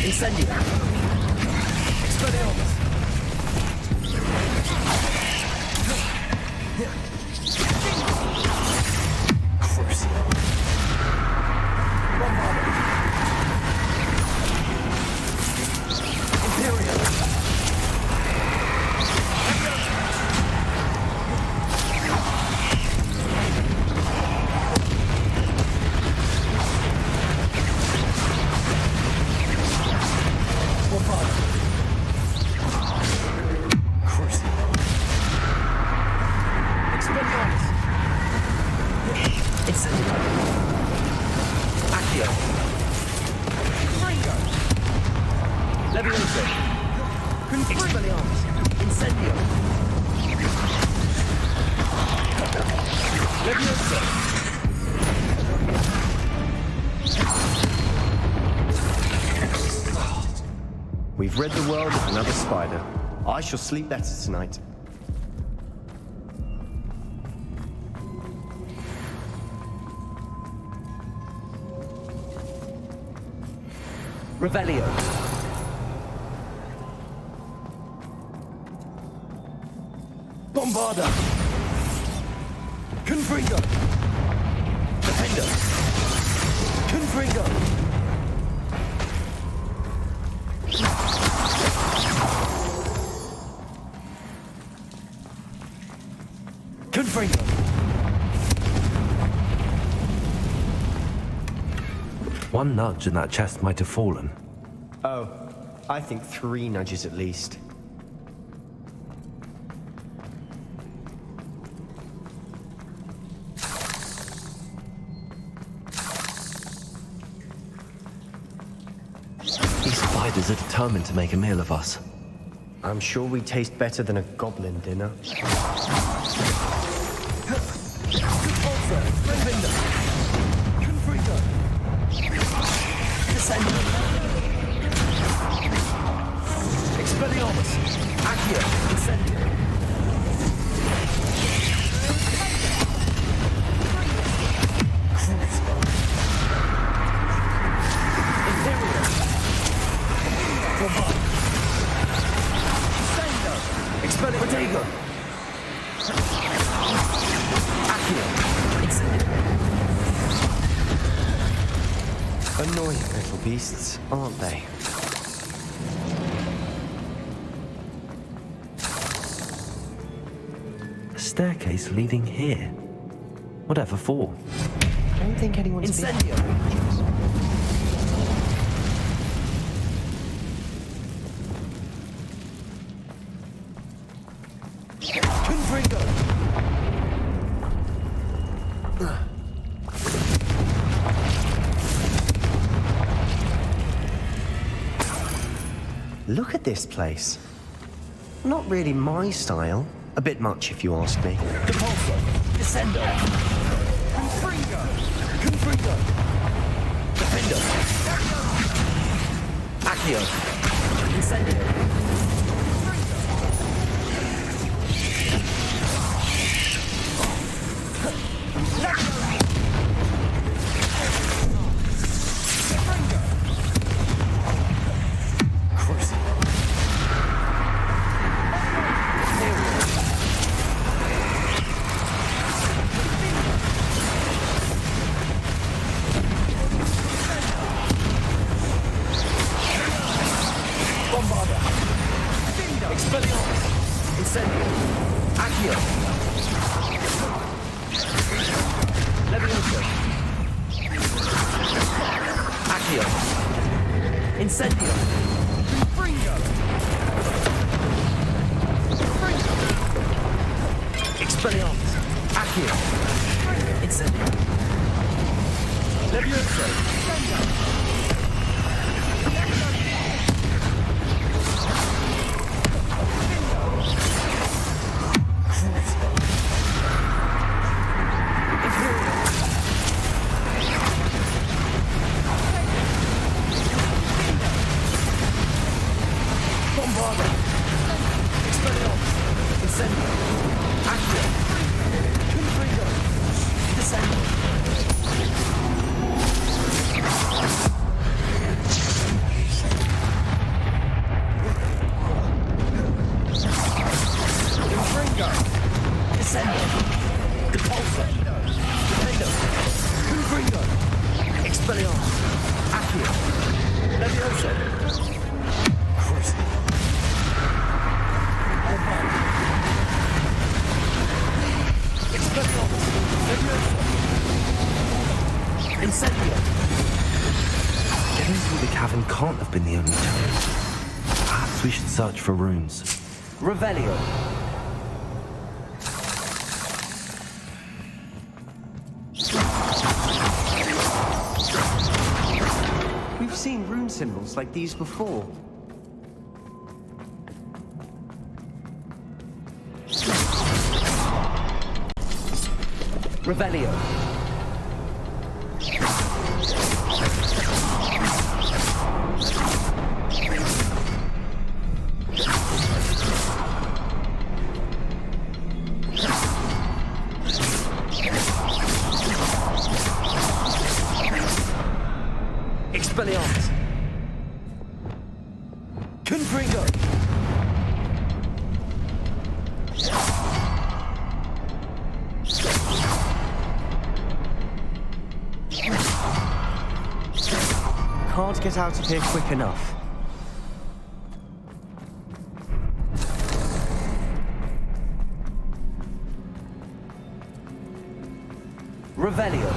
Incendio. Expelliarmus. Crucible. Bombarda. Imperial. We've rid the world of another spider. I shall sleep better tonight. Revelio. Bombarda. Confringo. Defender. Confringo. Confringo. One nudge and that chest might have fallen. Oh, I think 3 nudges at least. These spiders are determined to make a meal of us. I'm sure we taste better than a goblin dinner. Expelliarmus! Accio! Incendio! Imperial! Bombard! Sando! Expelliarmus! Protego! Accio! Incendio! Annoying little beasts, aren't they? Staircase leading here. Whatever for? Don't think anyone's Incendio! Confringo! Look at this place. Not really my style. A bit much, if you ask me. Depulso! Descendo! Confringo! Confringo! Defendo! Accio! Incendio! Incendio! Confringo! Expelliarmus! Accio! Incendio! Levioso! Getting through the cavern can't have been the only challenge. Perhaps we should search for runes. Revelio! We've seen rune symbols like these before. Revelio! can't get out of here quick enough. Revelio.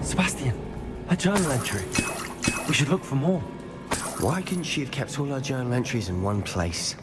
Sebastian, a journal entry. We should look for more. Why couldn't she have kept all her journal entries in one place?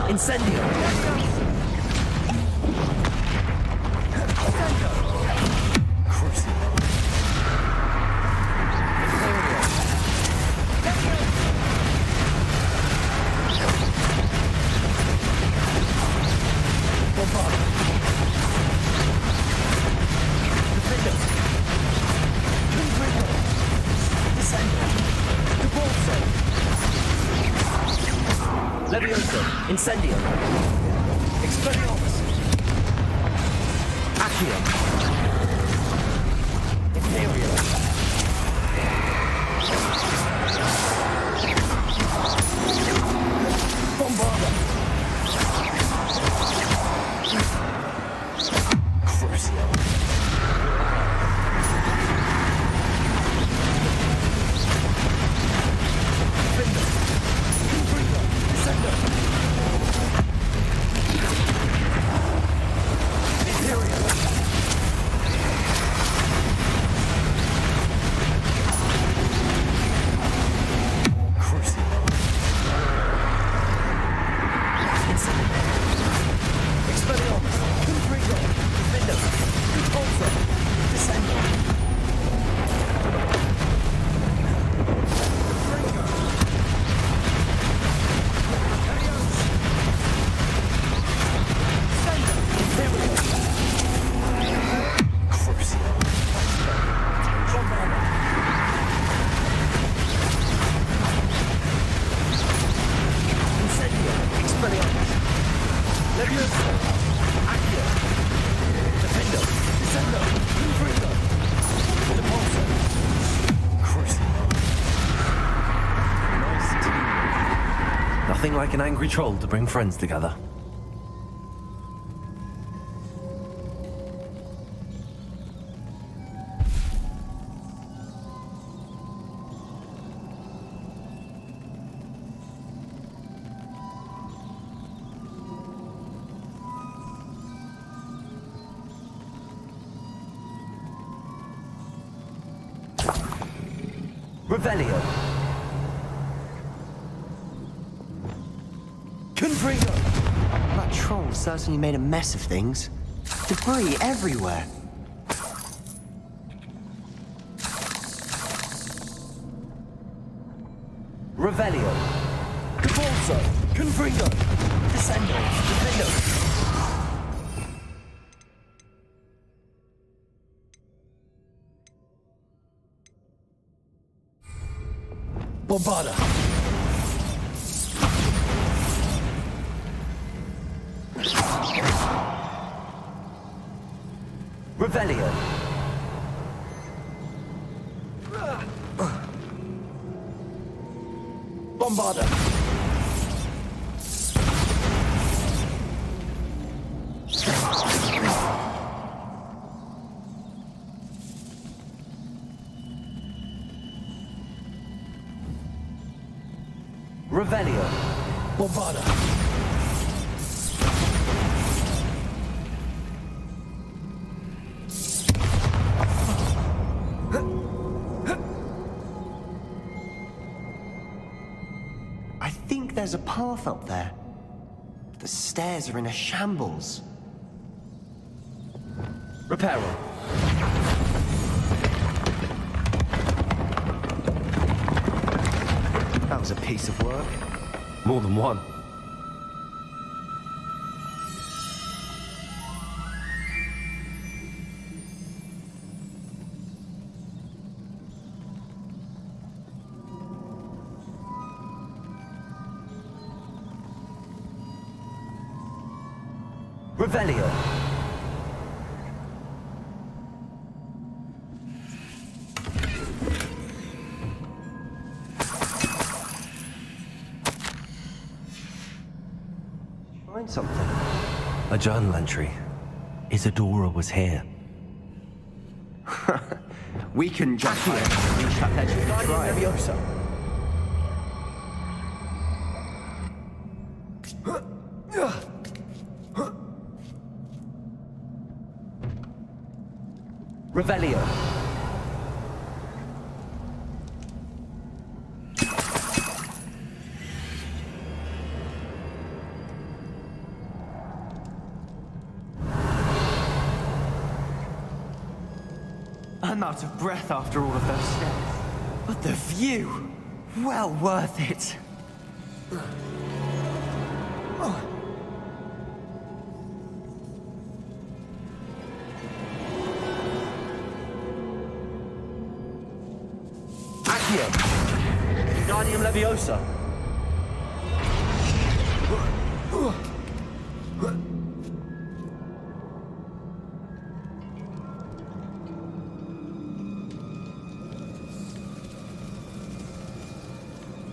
Incendio! Levioso! Incendio! Expelliarmus! Accio! Imperio! Bombarda! Crucio! Defender! Confringo! Descendo! Imperial! Crucio! Expelliarmus! Confringo! Defender! Repulsor! Descendo! Nothing like an angry troll to bring friends together. Revelio! Confringo! That troll certainly made a mess of things. Debris everywhere. Revelio! Caporso! Confringo! Descendo! Defendo! Bombarda! Revelio! Bombarda! Revelio! Bombarda! I think there's a path up there. The stairs are in a shambles. Reparo! That was a piece of work. More than one. Revelio! Find something. A journal entry. Isadora was here. We can just reach that ledge if we try. Levioso! Revelio! I'm out of breath after all of those steps. But the view! Well worth it! Accio! Wingardium Leviosa!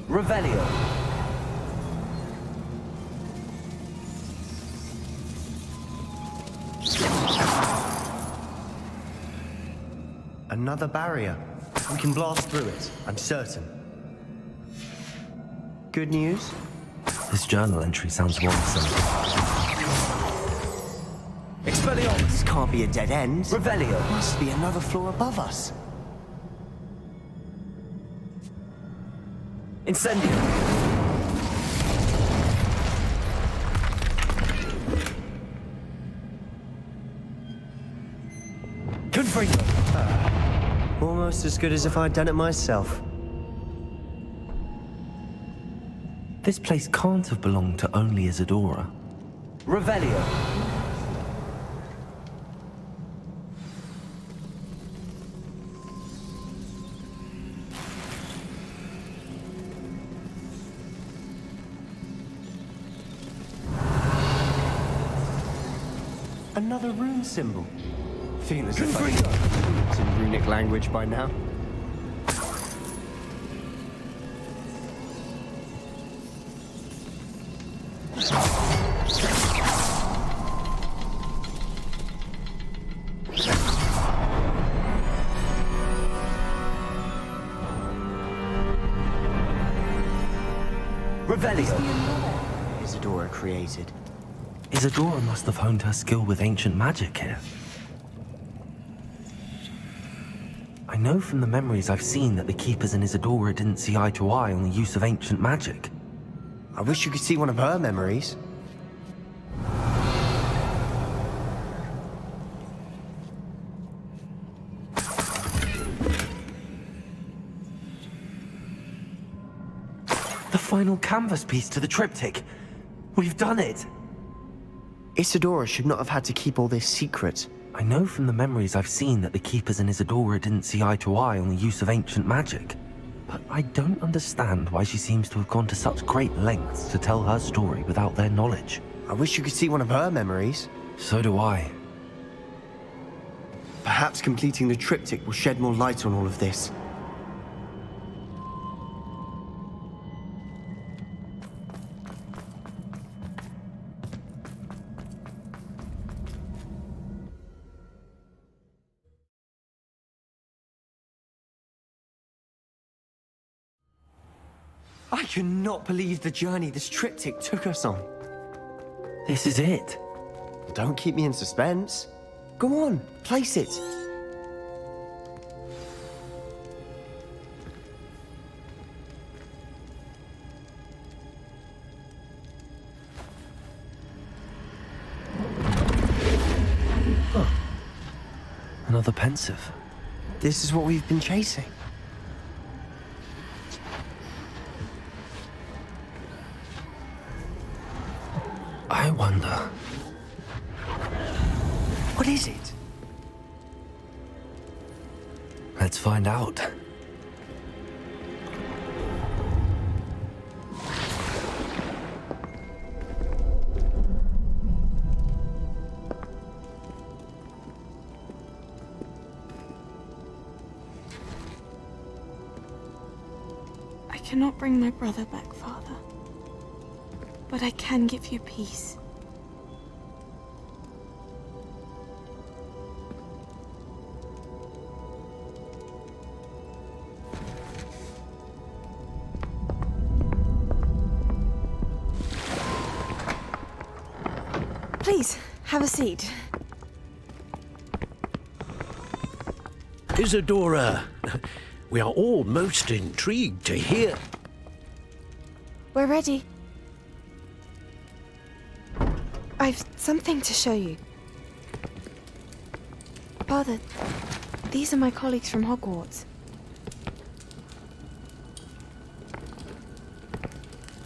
Revelio. Another barrier. We can blast through it, I'm certain. Good news? This journal entry sounds worrisome. Expelliarmus! This can't be a dead end. Revelio. Must be another floor above us. Incendio. Confringo. Almost as good as if I'd done it myself. This place can't have belonged to only Isadora. Revelio. Another rune symbol. Feel as if it's in runic language by now. Revelio. Isadora created. Isadora must have honed her skill with ancient magic here. I know from the memories I've seen that the Keepers and Isadora didn't see eye to eye on the use of ancient magic. I wish you could see one of her memories. The final canvas piece to the triptych. We've done it! Isadora should not have had to keep all this secret. I know from the memories I've seen that the Keepers and Isadora didn't see eye to eye on the use of ancient magic. But I don't understand why she seems to have gone to such great lengths to tell her story without their knowledge. I wish you could see one of her memories. So do I. Perhaps completing the triptych will shed more light on all of this. I cannot believe the journey this triptych took us on. This is it. Don't keep me in suspense. Go on, place it. Oh. Another pensive. This is what we've been chasing. I wonder... What is it? Let's find out. I cannot bring my brother back, Father. But I can give you peace. Please, have a seat. Isadora, we are all most intrigued to hear. We're ready. I've something to show you. Father, These are my colleagues from Hogwarts.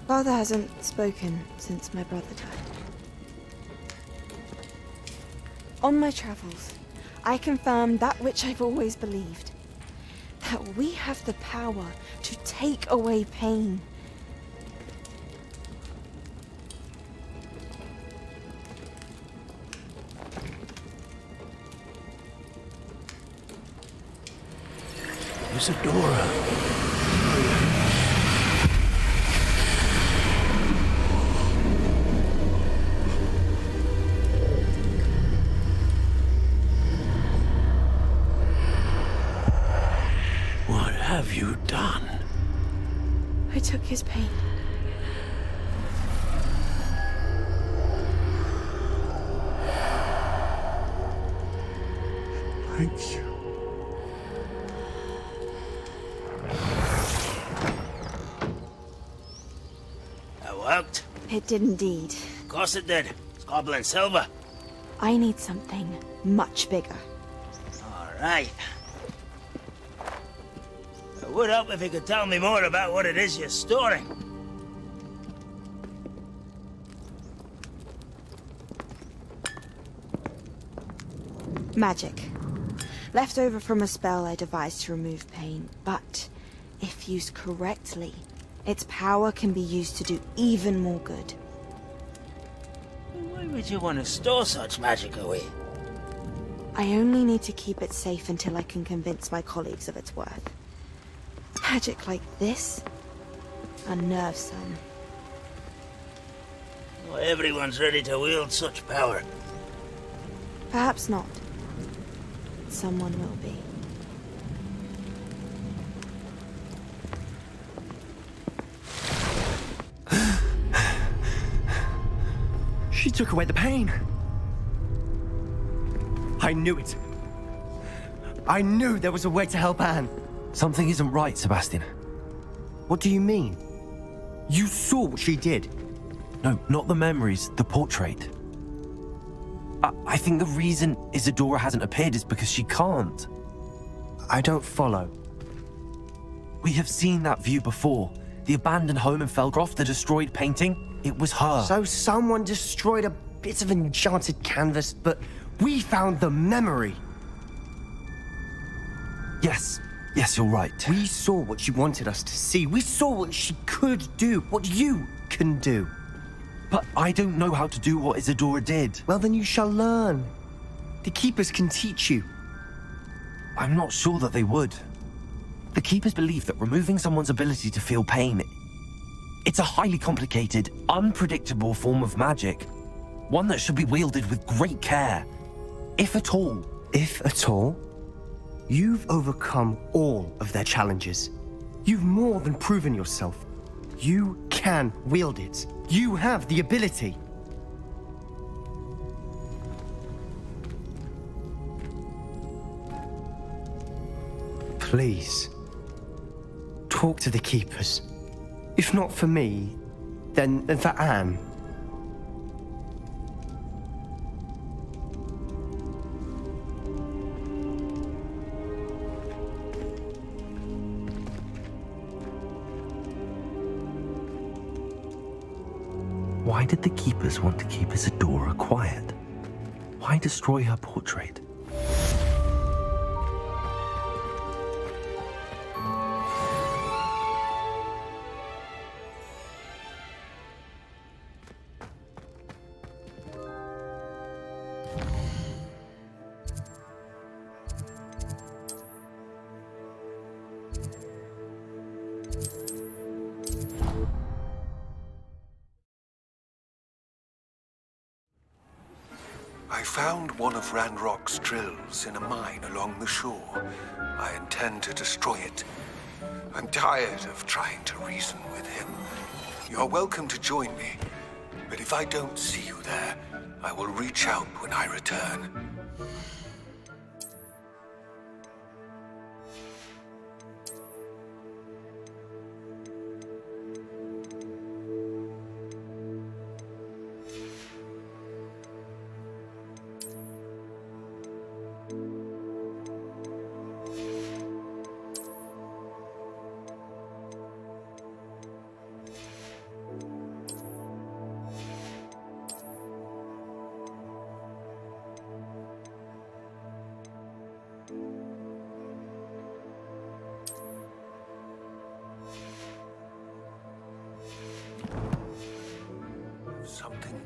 Father hasn't spoken since my brother died. On my travels, I confirmed that which I've always believed. That we have the power to take away pain. Isadora. What have you done? I took his pain. Thank you. That worked. It did indeed. Of course it did. It's goblin silver. I need something much bigger. All right. It would help if you could tell me more about what it is you're storing. Magic. Left over from a spell I devised to remove pain, but if used correctly, its power can be used to do even more good. Why would you want to store such magic away? I only need to keep it safe until I can convince my colleagues of its worth. Magic like this unnerves some. Not everyone's ready to wield such power. Perhaps not. Someone will be. She took away the pain. I knew it. I knew there was a way to help Anne. Something isn't right, Sebastian. What do you mean? You saw what she did. No, not the memories, the portrait. I think the reason Isadora hasn't appeared is because she can't. I don't follow. We have seen that view before. The abandoned home in Felgroth, the destroyed painting. It was her. So someone destroyed a bit of enchanted canvas, but we found the memory. Yes, you're right. We saw what she wanted us to see. We saw what she could do, what you can do. But I don't know how to do what Isadora did. Well, then you shall learn. The Keepers can teach you. I'm not sure that they would. The Keepers believe that removing someone's ability to feel pain, it's a highly complicated, unpredictable form of magic. One that should be wielded with great care. If at all. If at all? You've overcome all of their challenges. You've more than proven yourself. You can wield it. You have the ability. Please, talk to the Keepers. If not for me, then for Anne. Why did the Keepers want to keep Isadora quiet? Why destroy her portrait? I found one of Ranrock's drills in a mine along the shore. I intend to destroy it. I'm tired of trying to reason with him. You're welcome to join me, but if I don't see you there, I will reach out when I return.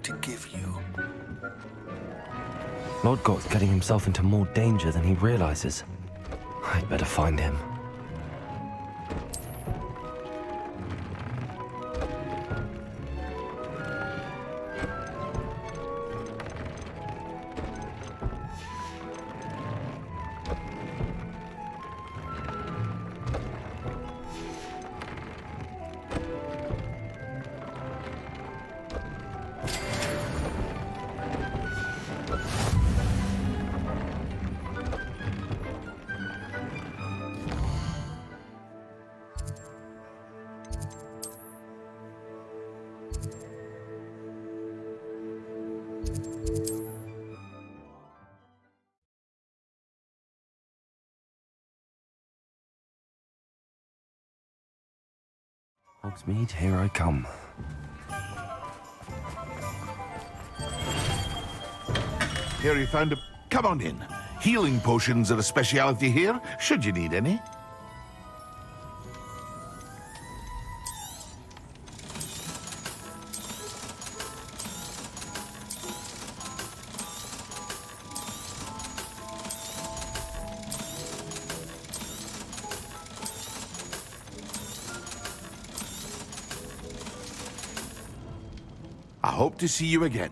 to give you. Lodgot's getting himself into more danger than he realizes. I'd better find him. Hogsmeade, here I come. Here you found a... Come on in. Healing potions are a speciality here, should you need any. I hope to see you again.